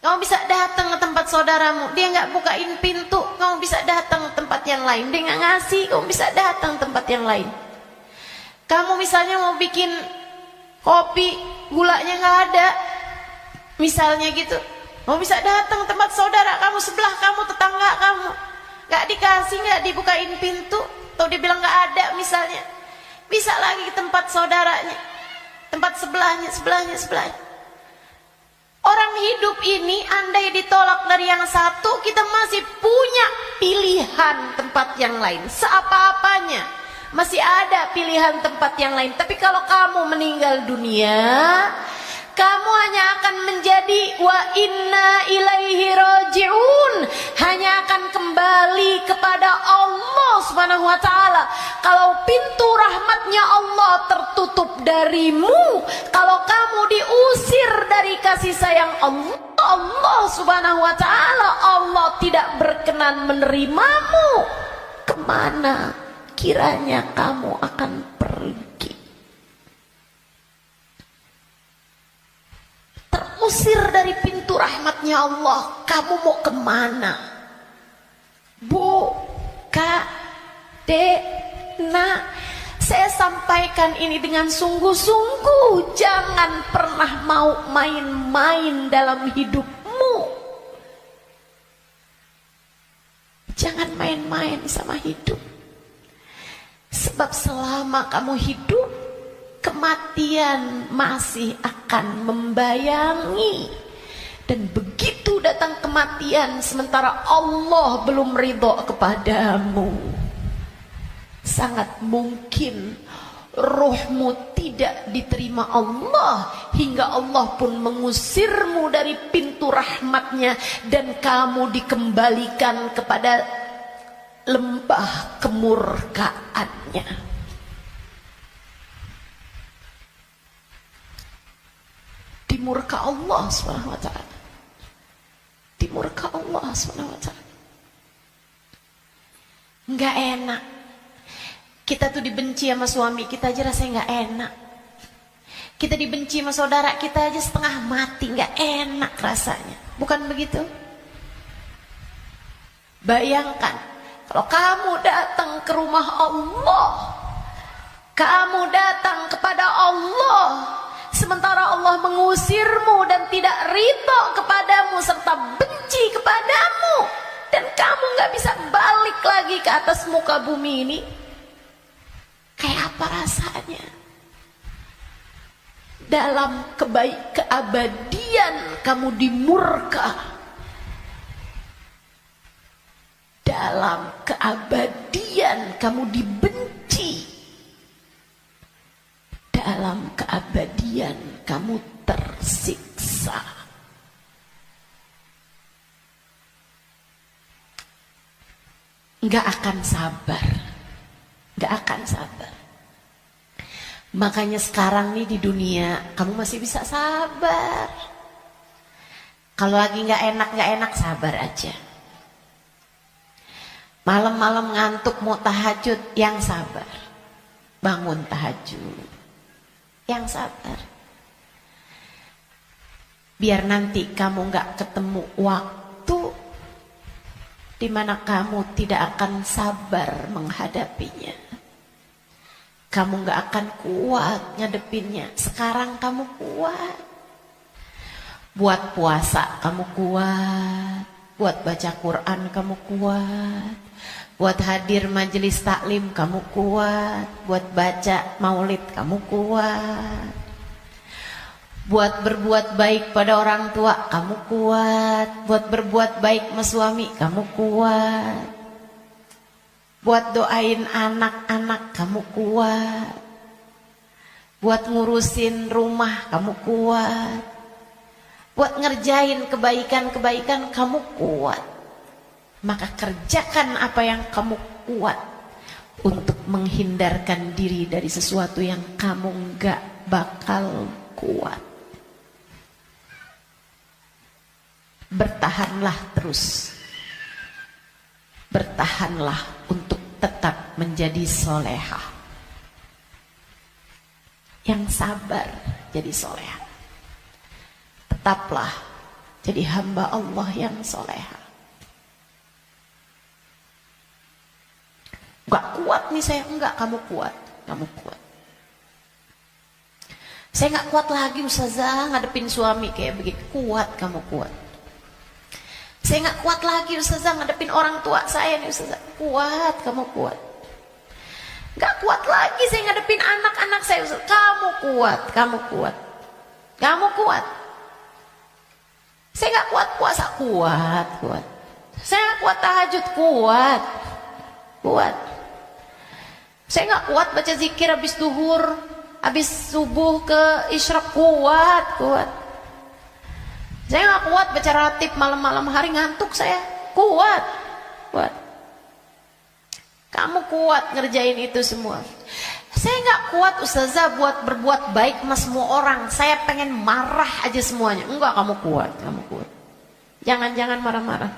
Kamu bisa datang ke tempat saudaramu, dia nggak bukain pintu, kamu bisa datang ke tempat yang lain. Dia nggak ngasih, kamu bisa datang ke tempat yang lain. Kamu misalnya mau bikin kopi, gulanya nggak ada, misalnya gitu, kamu bisa datang ke tempat saudara kamu, sebelah kamu, tetangga kamu, nggak dikasih, nggak dibukain pintu, atau dia bilang nggak ada misalnya, bisa lagi ke tempat saudaranya, tempat sebelahnya. Orang hidup ini andai ditolak dari yang satu, kita masih punya pilihan tempat yang lain. Seapa-apanya masih ada pilihan tempat yang lain. Tapi kalau kamu meninggal dunia, kamu hanya akan menjadi wa inna ilaihi raji'un, hanya akan kembali kepada Allah Subhanahu wa taala. Kalau pintu rahmatnya Allah tertutup darimu, kalau kamu diusir dari kasih sayang Allah Subhanahu wa taala, Allah tidak berkenan menerimamu, kemana kiranya kamu akan pergi? terusir dari pintu rahmatnya Allah, kamu mau kemana? Bu, Kak, Dek, Nak, saya sampaikan ini dengan sungguh-sungguh. Jangan pernah mau main-main dalam hidupmu. Jangan main-main sama hidup. Sebab selama kamu hidup, kematian masih akan membayangi. Dan begitu datang kematian, sementara Allah belum ridho kepadamu, sangat mungkin ruhmu tidak diterima Allah, hingga Allah pun mengusirmu dari pintu rahmatnya, dan kamu dikembalikan kepada lembah kemurkaannya. Dimurka Allah subhanahu wa ta'ala. Dimurka Allah subhanahu wa ta'ala. Nggak enak. Kita tuh dibenci sama suami kita aja rasanya nggak enak. Kita dibenci sama saudara kita aja setengah mati, nggak enak rasanya. Bukan begitu? Bayangkan kalau kamu datang ke rumah Allah, kamu datang kepada Allah, sementara Allah mengusirmu dan tidak ridho kepadamu serta benci kepadamu, dan kamu nggak bisa balik lagi ke atas muka bumi ini. Kayak apa rasanya? Dalam keabadian kamu dimurka, dalam keabadian kamu dibenci, dalam keabadian kamu tersiksa. Nggak akan sabar, nggak akan sabar. Makanya sekarang nih di dunia kamu masih bisa sabar. Kalau lagi nggak enak sabar aja. Malam-malam ngantuk mau tahajud, yang sabar. Bangun tahajud, yang sabar. Biar nanti kamu nggak ketemu waktu di mana kamu tidak akan sabar menghadapinya. Kamu gak akan kuat ngadepinnya. Sekarang kamu kuat. Buat puasa kamu kuat. Buat baca Quran kamu kuat. Buat hadir majelis taklim kamu kuat. Buat baca maulid kamu kuat. Buat berbuat baik pada orang tua kamu kuat. Buat berbuat baik sama suami kamu kuat. Buat doain anak-anak kamu kuat. Buat ngurusin rumah kamu kuat. Buat ngerjain kebaikan-kebaikan kamu kuat. Maka kerjakan apa yang kamu kuat untuk menghindarkan diri dari sesuatu yang kamu gak bakal kuat. Bertahanlah terus. Bertahanlah untuk tetap menjadi solehah. Yang sabar jadi solehah. Tetaplah jadi hamba Allah yang solehah. Gak kuat nih saya, enggak, kamu kuat. Kamu kuat. Saya gak kuat lagi Ustazah ngadepin suami kayak begitu. Kuat, kamu kuat. Saya gak kuat lagi Ustazah ngadepin orang tua saya nih Ustazah. Kuat, kamu kuat. Gak kuat lagi saya ngadepin anak-anak saya Ustazah. Kamu kuat, kamu kuat. Kamu kuat. Saya gak kuat puasa, kuat, kuat. Saya gak kuat tahajud, kuat. Kuat. Saya gak kuat baca zikir habis duhur, habis subuh ke isyraq, kuat, kuat. Saya gak kuat baca ratib malam-malam hari, ngantuk saya. Kuat. Kuat. Kamu kuat ngerjain itu semua. Saya gak kuat Ustazah buat berbuat baik sama semua orang. Saya pengen marah aja semuanya. Enggak, kamu kuat. Kamu kuat. Jangan marah-marah.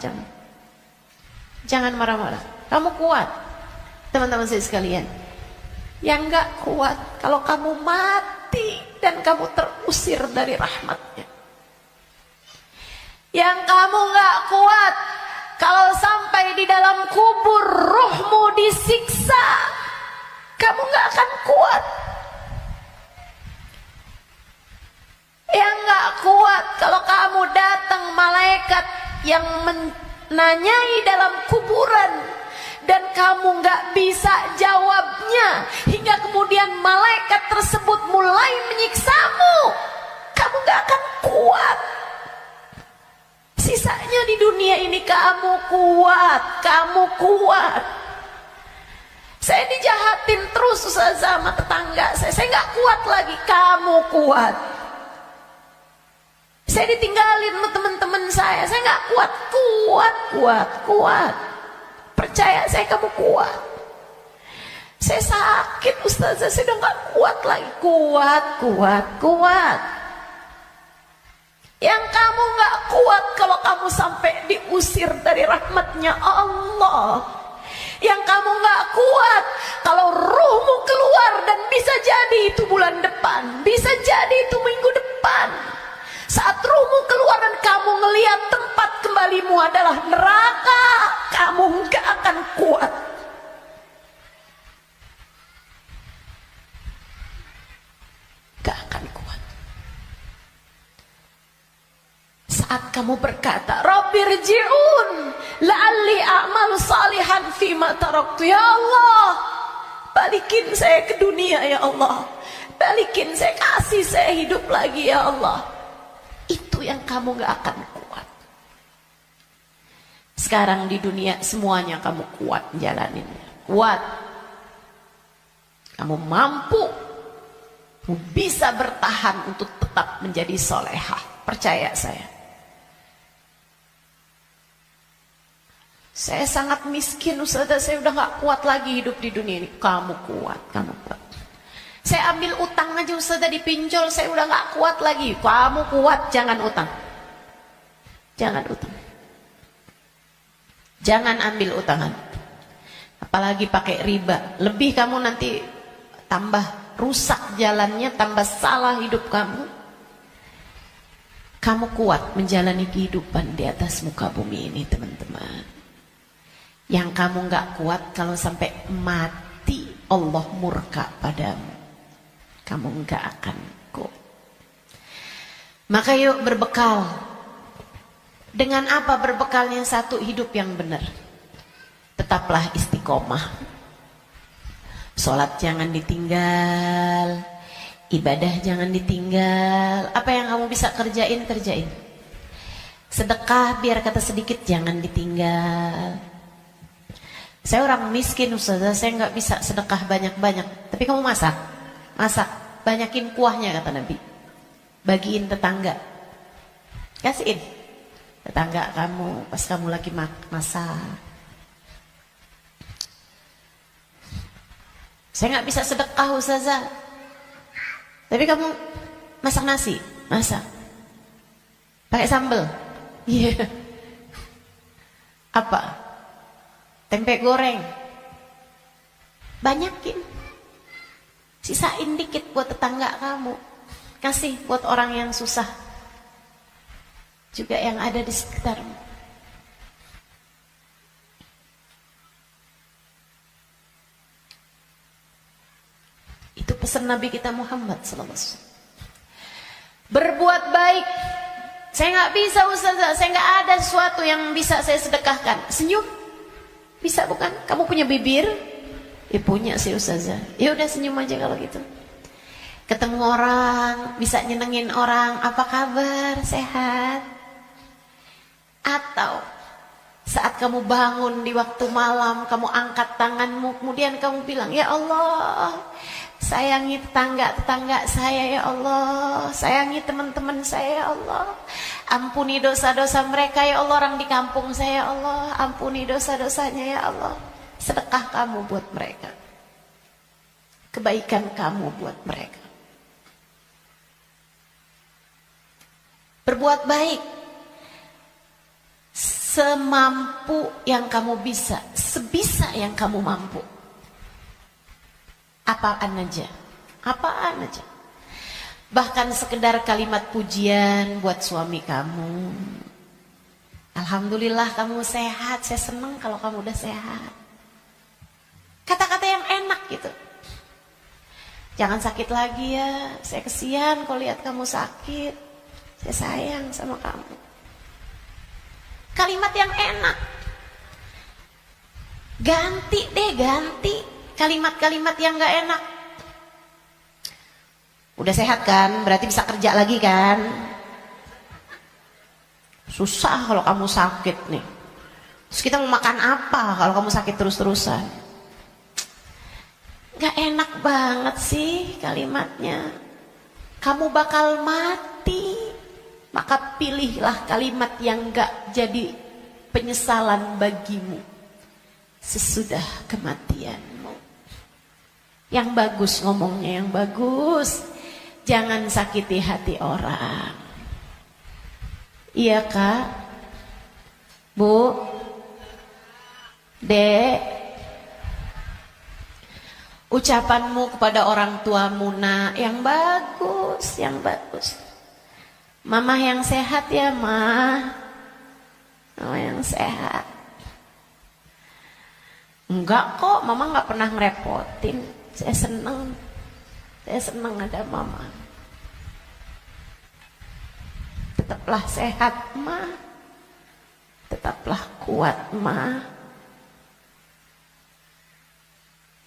Jangan marah-marah. Kamu kuat. Teman-teman saya sekalian. Yang gak kuat kalau kamu mati dan kamu terusir dari rahmatnya. Yang kamu gak kuat kalau sampai di dalam kubur ruhmu disiksa, kamu gak akan kuat. Yang gak kuat kalau kamu datang malaikat yang menanyai dalam kuburan dan kamu gak bisa jawabnya, hingga kemudian malaikat tersebut mulai menyiksamu, kamu gak akan kuat. Sisanya di dunia ini kamu kuat, kamu kuat. Saya dijahatin terus sama tetangga saya gak kuat lagi, kamu kuat. Saya ditinggalin sama teman-teman saya gak kuat, kuat. Percaya saya, kamu kuat. Saya sakit ustazah, saya udah gak kuat lagi, kuat. Yang kamu gak kuat kalau kamu sampai diusir dari rahmatnya Allah. Yang kamu gak kuat kalau ruhmu keluar, dan bisa jadi itu bulan depan, bisa jadi itu minggu depan. Saat ruhmu keluar dan kamu ngelihat tempat kembalimu adalah neraka, kamu gak akan kuat. Gak akan kuat. Saat kamu berkata, Rabbirji'un la'alli a'malu salihan fima taraktu. Ya Allah, balikin saya ke dunia ya Allah. Balikin saya, kasih saya hidup lagi ya Allah. Itu yang kamu gak akan kuat. Sekarang di dunia semuanya kamu kuat jalaninnya. Kuat. Kamu mampu. Kamu bisa bertahan untuk tetap menjadi solehah. Percaya saya. Saya sangat miskin ustazah, saya udah gak kuat lagi hidup di dunia ini. Kamu kuat, kamu kuat. Saya ambil utang aja ustazah, dipinjol, saya udah gak kuat lagi. Kamu kuat, jangan utang. Jangan utang. Jangan ambil utangan. Apalagi pakai riba. Lebih kamu nanti tambah rusak jalannya, tambah salah hidup kamu. Kamu kuat menjalani kehidupan di atas muka bumi ini teman-teman. Yang kamu gak kuat kalau sampai mati Allah murka padamu. Kamu gak akan kuat. Maka yuk berbekal. Dengan apa berbekalnya? Satu, hidup yang benar. Tetaplah istiqomah. Sholat jangan ditinggal. Ibadah jangan ditinggal. Apa yang kamu bisa kerjain, kerjain. Sedekah biar kata sedikit jangan ditinggal. Saya orang miskin ustazah, saya nggak bisa sedekah banyak-banyak. Tapi kamu masak, banyakin kuahnya kata Nabi. Bagiin tetangga, kasihin tetangga kamu pas kamu lagi masak. Saya nggak bisa sedekah ustazah. Tapi kamu masak nasi, masak. Pakai sambal. Iya. Yeah. Apa? Tempe goreng. Banyakin. Sisain dikit buat tetangga kamu. Kasih buat orang yang susah. Juga yang ada di sekitarmu. Itu pesan Nabi kita Muhammad SAW. Berbuat baik. Saya nggak bisa ustazah, saya nggak ada sesuatu yang bisa saya sedekahkan. Senyum, bisa bukan? Kamu punya bibir? Ya punya sih ustazah. Ya udah senyum aja kalau gitu. Ketemu orang, bisa nyenengin orang. Apa kabar? Sehat? Atau saat kamu bangun di waktu malam, kamu angkat tanganmu, kemudian kamu bilang, ya Allah, sayangi tetangga-tetangga saya ya Allah, sayangi teman-teman saya ya Allah, ampuni dosa-dosa mereka ya Allah, orang di kampung saya ya Allah, ampuni dosa-dosanya ya Allah. Sedekah kamu buat mereka, kebaikan kamu buat mereka. Berbuat baik semampu yang kamu bisa, sebisa yang kamu mampu. Apaan aja. Bahkan sekedar kalimat pujian buat suami kamu, Alhamdulillah kamu sehat, saya senang kalau kamu udah sehat. Kata-kata yang enak gitu. Jangan sakit lagi ya, saya kesian kalau lihat kamu sakit. Saya sayang sama kamu. Kalimat yang enak. Ganti deh, ganti kalimat-kalimat yang gak enak. Udah sehat kan, berarti bisa kerja lagi kan. Susah kalau kamu sakit nih. Terus kita mau makan apa kalau kamu sakit terus-terusan? Gak enak banget sih kalimatnya. Kamu bakal mati, maka pilihlah kalimat yang gak jadi penyesalan bagimu sesudah kematianmu. Yang bagus ngomongnya, yang bagus. Jangan sakiti hati orang. Iya Kak, Bu, Dek, ucapanmu kepada orang tuamu nak yang bagus, yang bagus. Mama yang sehat ya Ma, mama yang sehat. Enggak kok, mama gak pernah ngerepotin. Saya senang ada mama. Tetaplah sehat Ma, tetaplah kuat Ma.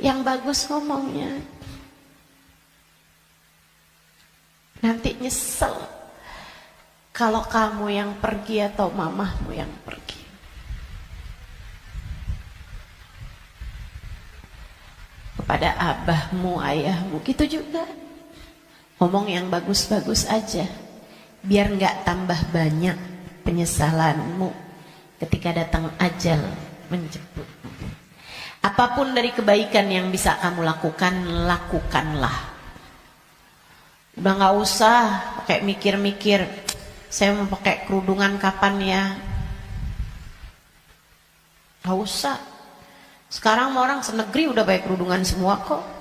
Yang bagus ngomongnya. Nanti nyesel kalau kamu yang pergi atau mamahmu yang pergi. Kepada abahmu, ayahmu, gitu juga. Ngomong yang bagus-bagus aja. Biar nggak tambah banyak penyesalanmu ketika datang ajal menjemput. Apapun dari kebaikan yang bisa kamu lakukan, lakukanlah. Udah nggak usah pakai mikir-mikir, saya mau pakai kerudungan kapan ya? Nggak usah. Sekarang orang senegeri udah pakai kerudungan semua kok.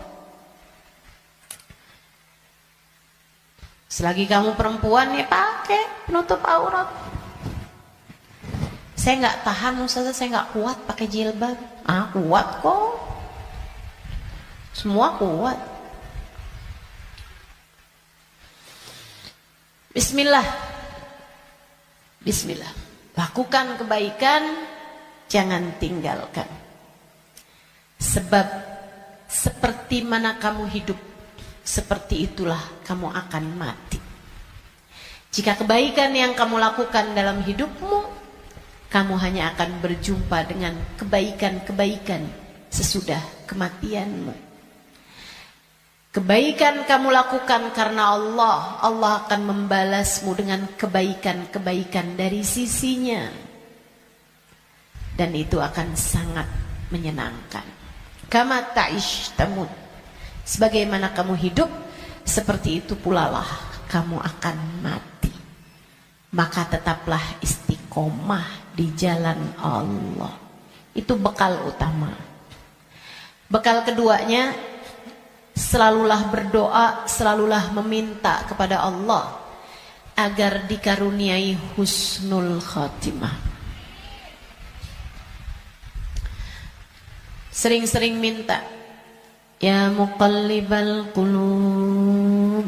Selagi kamu perempuan ya pakai penutup aurat. Saya nggak tahan Ustazah, saya nggak kuat pakai jilbab. Kuat kok. Semua kuat. Bismillah. Bismillah. Lakukan kebaikan, jangan tinggalkan. Sebab seperti mana kamu hidup, seperti itulah kamu akan mati. Jika kebaikan yang kamu lakukan dalam hidupmu, kamu hanya akan berjumpa dengan kebaikan-kebaikan sesudah kematianmu. Kebaikan kamu lakukan karena Allah, Allah akan membalasmu dengan kebaikan-kebaikan dari sisinya. Dan itu akan sangat menyenangkan. Kama ta'ish tamut. Sebagaimana kamu hidup, seperti itu pula lah kamu akan mati. Maka tetaplah istiqomah di jalan Allah. Itu bekal utama. Bekal keduanya, selalulah berdoa, selalulah meminta kepada Allah agar dikaruniai husnul khatimah. Sering-sering minta, ya muqallibal qulub,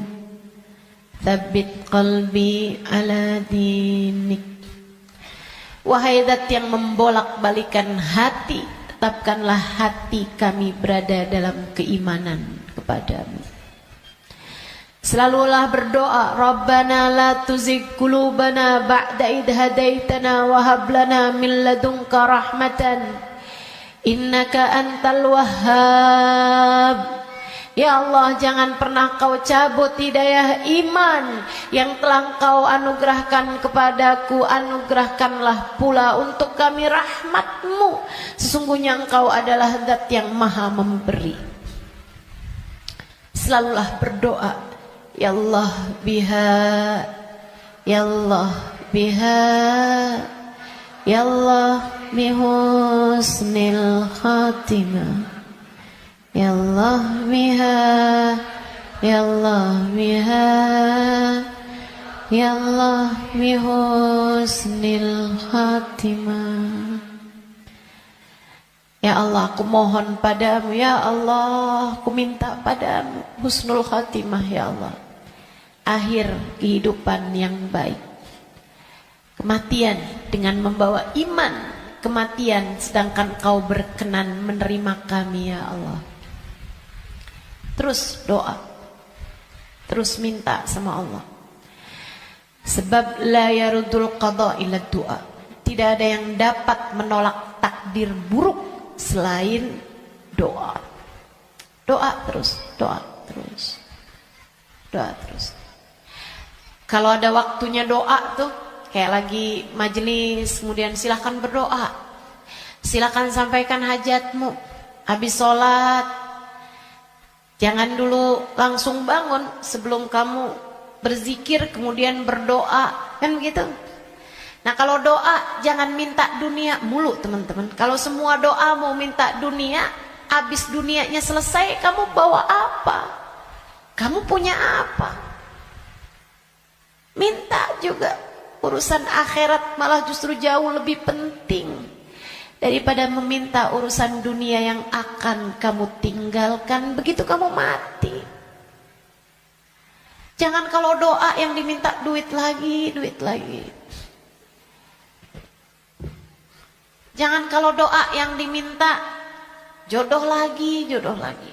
tsabbit qalbi ala dinik. Wahai zat yang membolak-balikan hati, tetapkanlah hati kami berada dalam keimanan kepadamu. Selalulah berdoa, Rabbana la tuzigh qulubana ba'da idh hadaitana wa hab lana min ladunka rahmatan innaka antal wahhab. Ya Allah, jangan pernah kau cabut hidayah iman yang telah kau anugerahkan kepadaku. Anugerahkanlah pula untuk kami rahmatmu. Sesungguhnya engkau adalah zat yang maha memberi. Selalulah berdoa, ya Allah biha, ya Allah biha, ya Allah bihusnil khatimah. Ya Allah biha, ya Allah biha, Ya Allah bi husnil khatimah. Ya Allah, aku mohon padamu, ya Allah, aku minta padamu husnul khatimah, ya Allah. Akhir kehidupan yang baik. Kematian dengan membawa iman, kematian sedangkan kau berkenan menerima kami, ya Allah. Terus doa, terus minta sama Allah. Sebab la yarudul qada illa doa. Tidak ada yang dapat menolak takdir buruk selain doa. Doa terus, doa terus, doa terus. Kalau ada waktunya doa tuh, kayak lagi majelis, kemudian silahkan berdoa, silahkan sampaikan hajatmu. Habis sholat, jangan dulu langsung bangun, sebelum kamu berzikir kemudian berdoa, kan begitu. Nah kalau doa jangan minta dunia mulu teman-teman. Kalau semua doa mau minta dunia, habis dunianya selesai kamu bawa apa? Kamu punya apa? Minta juga. Urusan akhirat malah justru jauh lebih penting daripada meminta urusan dunia yang akan kamu tinggalkan begitu kamu mati. Jangan kalau doa yang diminta duit lagi, duit lagi. Jangan kalau doa yang diminta jodoh lagi, jodoh lagi.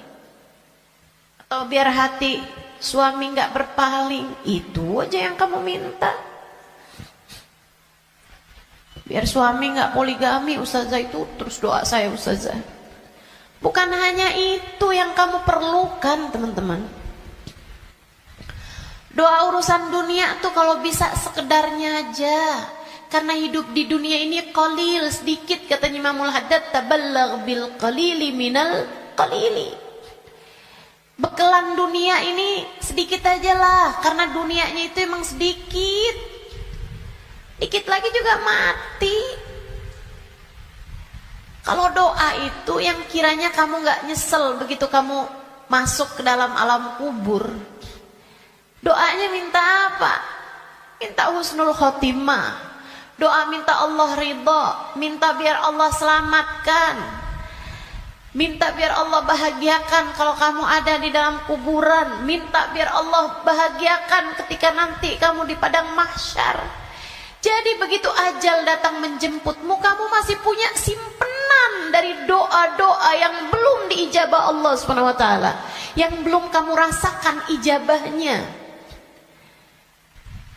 Atau biar hati suami nggak berpaling, itu aja yang kamu minta. Biar suami nggak poligami, ustazah, itu terus doa saya ustazah. Bukan hanya itu yang kamu perlukan teman-teman. Doa urusan dunia tuh kalau bisa sekedarnya aja. Karena hidup di dunia ini qalil, sedikit, katanya Imamul Haddad, tabalagh bil qalili minal qalili. Bekalan dunia ini sedikit aja lah, karena dunianya itu emang sedikit. Dikit lagi juga mati. Kalau doa itu yang kiranya kamu gak nyesel begitu kamu masuk ke dalam alam kubur. Doanya minta apa? Minta husnul khotimah. Doa minta Allah ridha, minta biar Allah selamatkan, minta biar Allah bahagiakan kalau kamu ada di dalam kuburan, minta biar Allah bahagiakan ketika nanti kamu di padang mahsyar. Jadi begitu ajal datang menjemputmu, kamu masih punya simpenan dari doa-doa yang belum diijabah Allah SWT, yang belum kamu rasakan ijabahnya.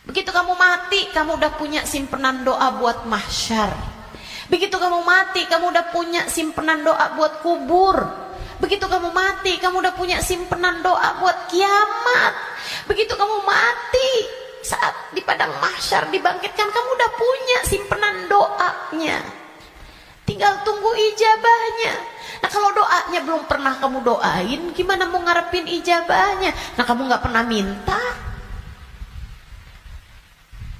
Begitu kamu mati, kamu udah punya simpenan doa buat mahsyar. Begitu kamu mati, kamu udah punya simpenan doa buat kubur. Begitu kamu mati, kamu udah punya simpenan doa buat kiamat. Begitu kamu mati, saat di padang mahsyar dibangkitkan, kamu udah punya simpenan doanya. Tinggal tunggu ijabahnya. Nah kalau doanya belum pernah kamu doain, gimana mau ngarepin ijabahnya? Nah kamu gak pernah minta.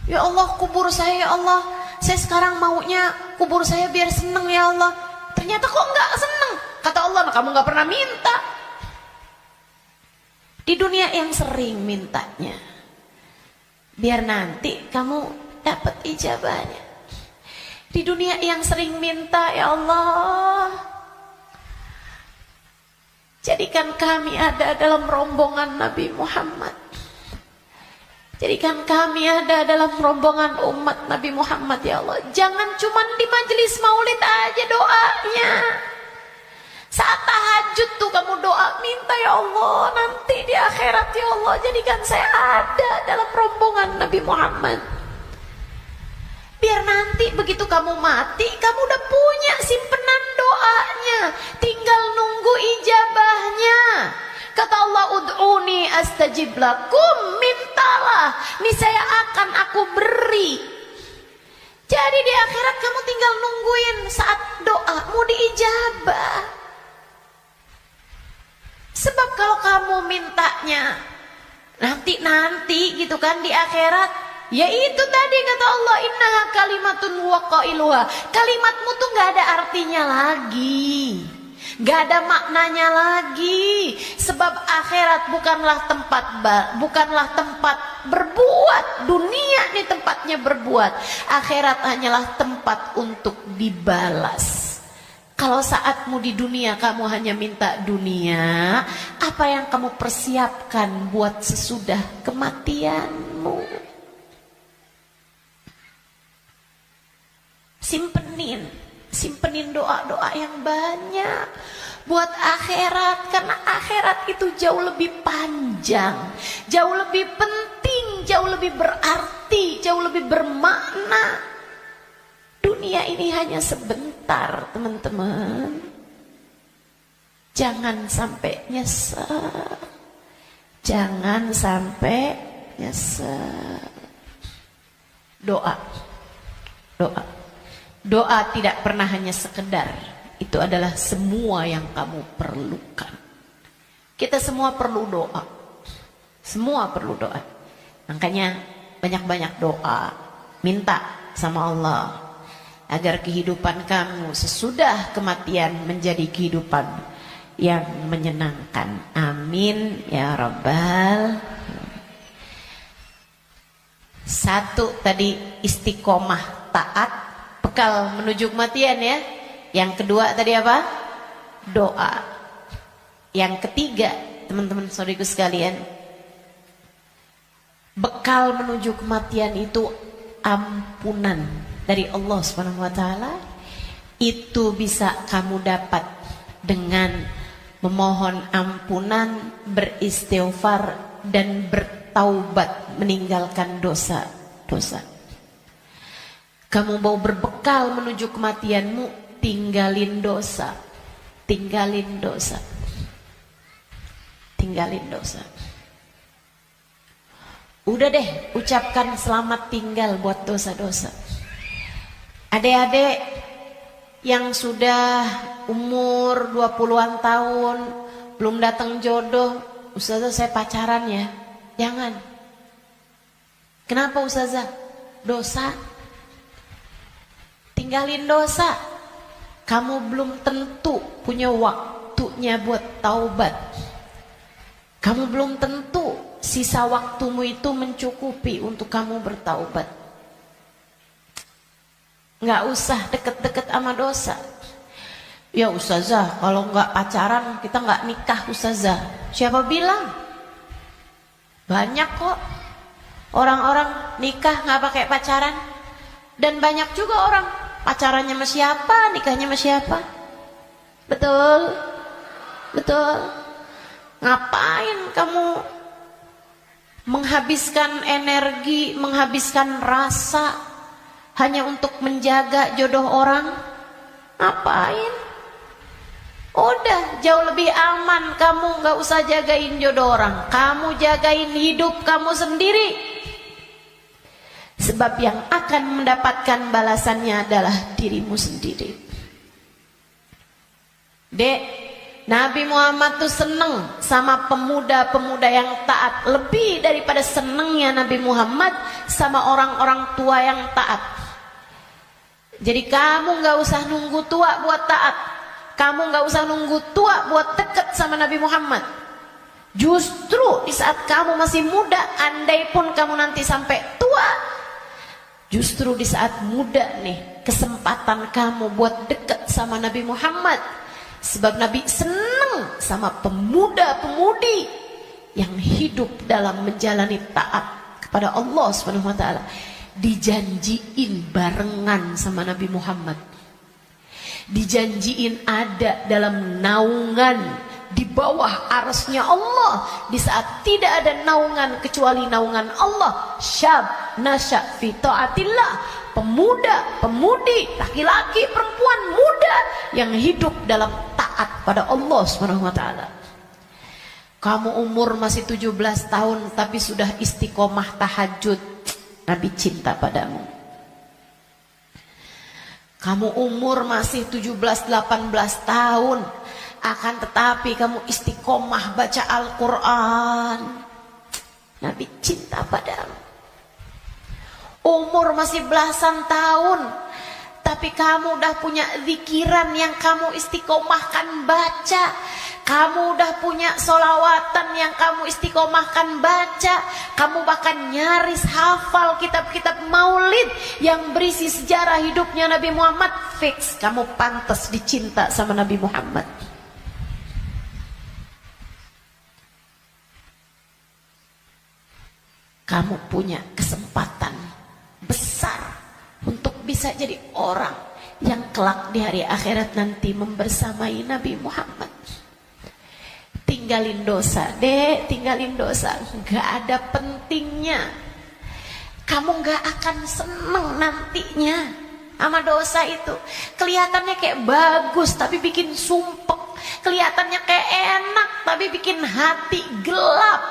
Ya Allah, kubur saya, ya Allah, saya sekarang maunya kubur saya biar seneng, ya Allah. Ternyata kok nggak seneng. Kata Allah, nah, kamu nggak pernah minta. Di dunia yang sering mintanya, biar nanti kamu dapat ijabahnya. Di dunia yang sering minta, ya Allah, jadikan kami ada dalam rombongan Nabi Muhammad. Jadikan kami ada dalam rombongan umat Nabi Muhammad, ya Allah. Jangan cuma di majelis maulid aja doanya. Saat tahajud tuh kamu doa, minta ya Allah, nanti di akhirat ya Allah, jadikan saya ada dalam rombongan Nabi Muhammad. Biar nanti begitu kamu mati, kamu udah punya simpenan doanya. Tinggal nunggu ijabahnya. Kata Allah, ud'uni astajib lakum, mintalah, niscaya akan aku beri. Jadi di akhirat kamu tinggal nungguin saat doamu diijabah. Sebab kalau kamu mintanya nanti gitu kan di akhirat, ya itu tadi kata Allah, innaha kalimatun huwa qailuha. Kalimatmu tuh gak ada artinya lagi. Gak ada maknanya lagi. Sebab akhirat bukanlah tempat berbuat. Dunia ini tempatnya berbuat. Akhirat hanyalah tempat untuk dibalas. Kalau saatmu di dunia kamu hanya minta dunia, apa yang kamu persiapkan buat sesudah kematianmu? Simpenin doa-doa yang banyak buat akhirat, karena akhirat itu jauh lebih panjang, jauh lebih penting, jauh lebih berarti, jauh lebih bermakna. Dunia ini hanya sebentar, teman-teman. Jangan sampai nyesel. Jangan sampai nyesel. Doa. Doa tidak pernah hanya sekedar. Itu adalah semua yang kamu perlukan. Kita semua perlu doa. Semua perlu doa. Makanya banyak-banyak doa. Minta sama Allah agar kehidupan kamu sesudah kematian menjadi kehidupan yang menyenangkan. Amin ya rabbal. Satu tadi istiqomah taat, bekal menuju kematian ya. Yang kedua tadi apa? Doa. Yang ketiga, teman-teman saudaraku sekalian, bekal menuju kematian itu ampunan dari Allah Subhanahu wa taala. Itu bisa kamu dapat dengan memohon ampunan, beristighfar dan bertaubat, meninggalkan dosa-dosa. Kamu mau berbekal menuju kematianmu, tinggalin dosa. Tinggalin dosa. Tinggalin dosa. Udah deh, ucapkan selamat tinggal buat dosa-dosa. Adik-adik yang sudah umur 20-an tahun, belum datang jodoh, Ustazah saya pacaran ya. Jangan. Kenapa Ustazah? Dosa. Tinggalin dosa. Kamu belum tentu punya waktunya buat taubat. Kamu belum tentu sisa waktumu itu mencukupi untuk kamu bertaubat. Nggak usah deket-deket sama dosa. Ya Ustazah, kalau nggak pacaran kita nggak nikah Ustazah. Siapa bilang? Banyak kok orang-orang nikah nggak pakai pacaran. Dan banyak juga orang pacarannya sama siapa, nikahnya sama siapa. Betul? Betul? Ngapain kamu menghabiskan energi, menghabiskan rasa hanya untuk menjaga jodoh orang? Ngapain? Udah jauh lebih aman kamu gak usah jagain jodoh orang. Kamu jagain hidup kamu sendiri. Sebab yang akan mendapatkan balasannya adalah dirimu sendiri. Dek, Nabi Muhammad tuh seneng sama pemuda-pemuda yang taat. Lebih daripada senengnya Nabi Muhammad sama orang-orang tua yang taat. Jadi kamu gak usah nunggu tua buat taat. Kamu gak usah nunggu tua buat deket sama Nabi Muhammad. Justru di saat kamu masih muda, andai pun kamu nanti sampai tua, justru di saat muda nih, kesempatan kamu buat deket sama Nabi Muhammad. Sebab Nabi senang sama pemuda-pemudi yang hidup dalam menjalani taat kepada Allah Subhanahu wa taala. Dijanjiin barengan sama Nabi Muhammad. Dijanjiin ada dalam naungan di bawah arasnya Allah. Di saat tidak ada naungan kecuali naungan Allah. Syab nasya fi taatillah. Pemuda, pemudi, laki-laki, perempuan, muda yang hidup dalam taat pada Allah Subhanahu wa taala. Kamu umur masih 17 tahun tapi sudah istiqomah tahajud. Nabi cinta padamu. Kamu umur masih 17-18 tahun, akan tetapi kamu istiqomah baca Al-Quran. Nabi cinta padamu. Umur masih belasan tahun, Tapi kamu udah punya zikiran yang kamu istiqomahkan baca. Kamu udah punya solawatan yang kamu istiqomahkan baca. Kamu bahkan nyaris hafal kitab-kitab maulid yang berisi sejarah hidupnya Nabi Muhammad. Fix, kamu pantas dicinta sama Nabi Muhammad. Kamu punya kesempatan besar untuk bisa jadi orang yang kelak di hari akhirat nanti membersamai Nabi Muhammad. Tinggalin dosa, dek, tinggalin dosa. Gak ada pentingnya. Kamu gak akan seneng nantinya sama dosa itu. Kelihatannya kayak bagus tapi bikin sumpek. Kelihatannya kayak enak tapi bikin hati gelap.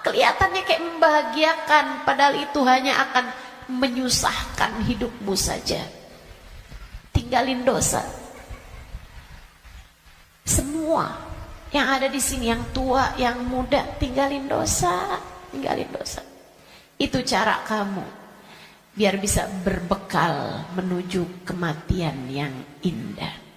Kelihatannya kayak membahagiakan, padahal itu hanya akan menyusahkan hidupmu saja. Tinggalin dosa. Semua yang ada di sini, yang tua, yang muda, tinggalin dosa, tinggalin dosa. Itu cara kamu biar bisa berbekal menuju kematian yang indah.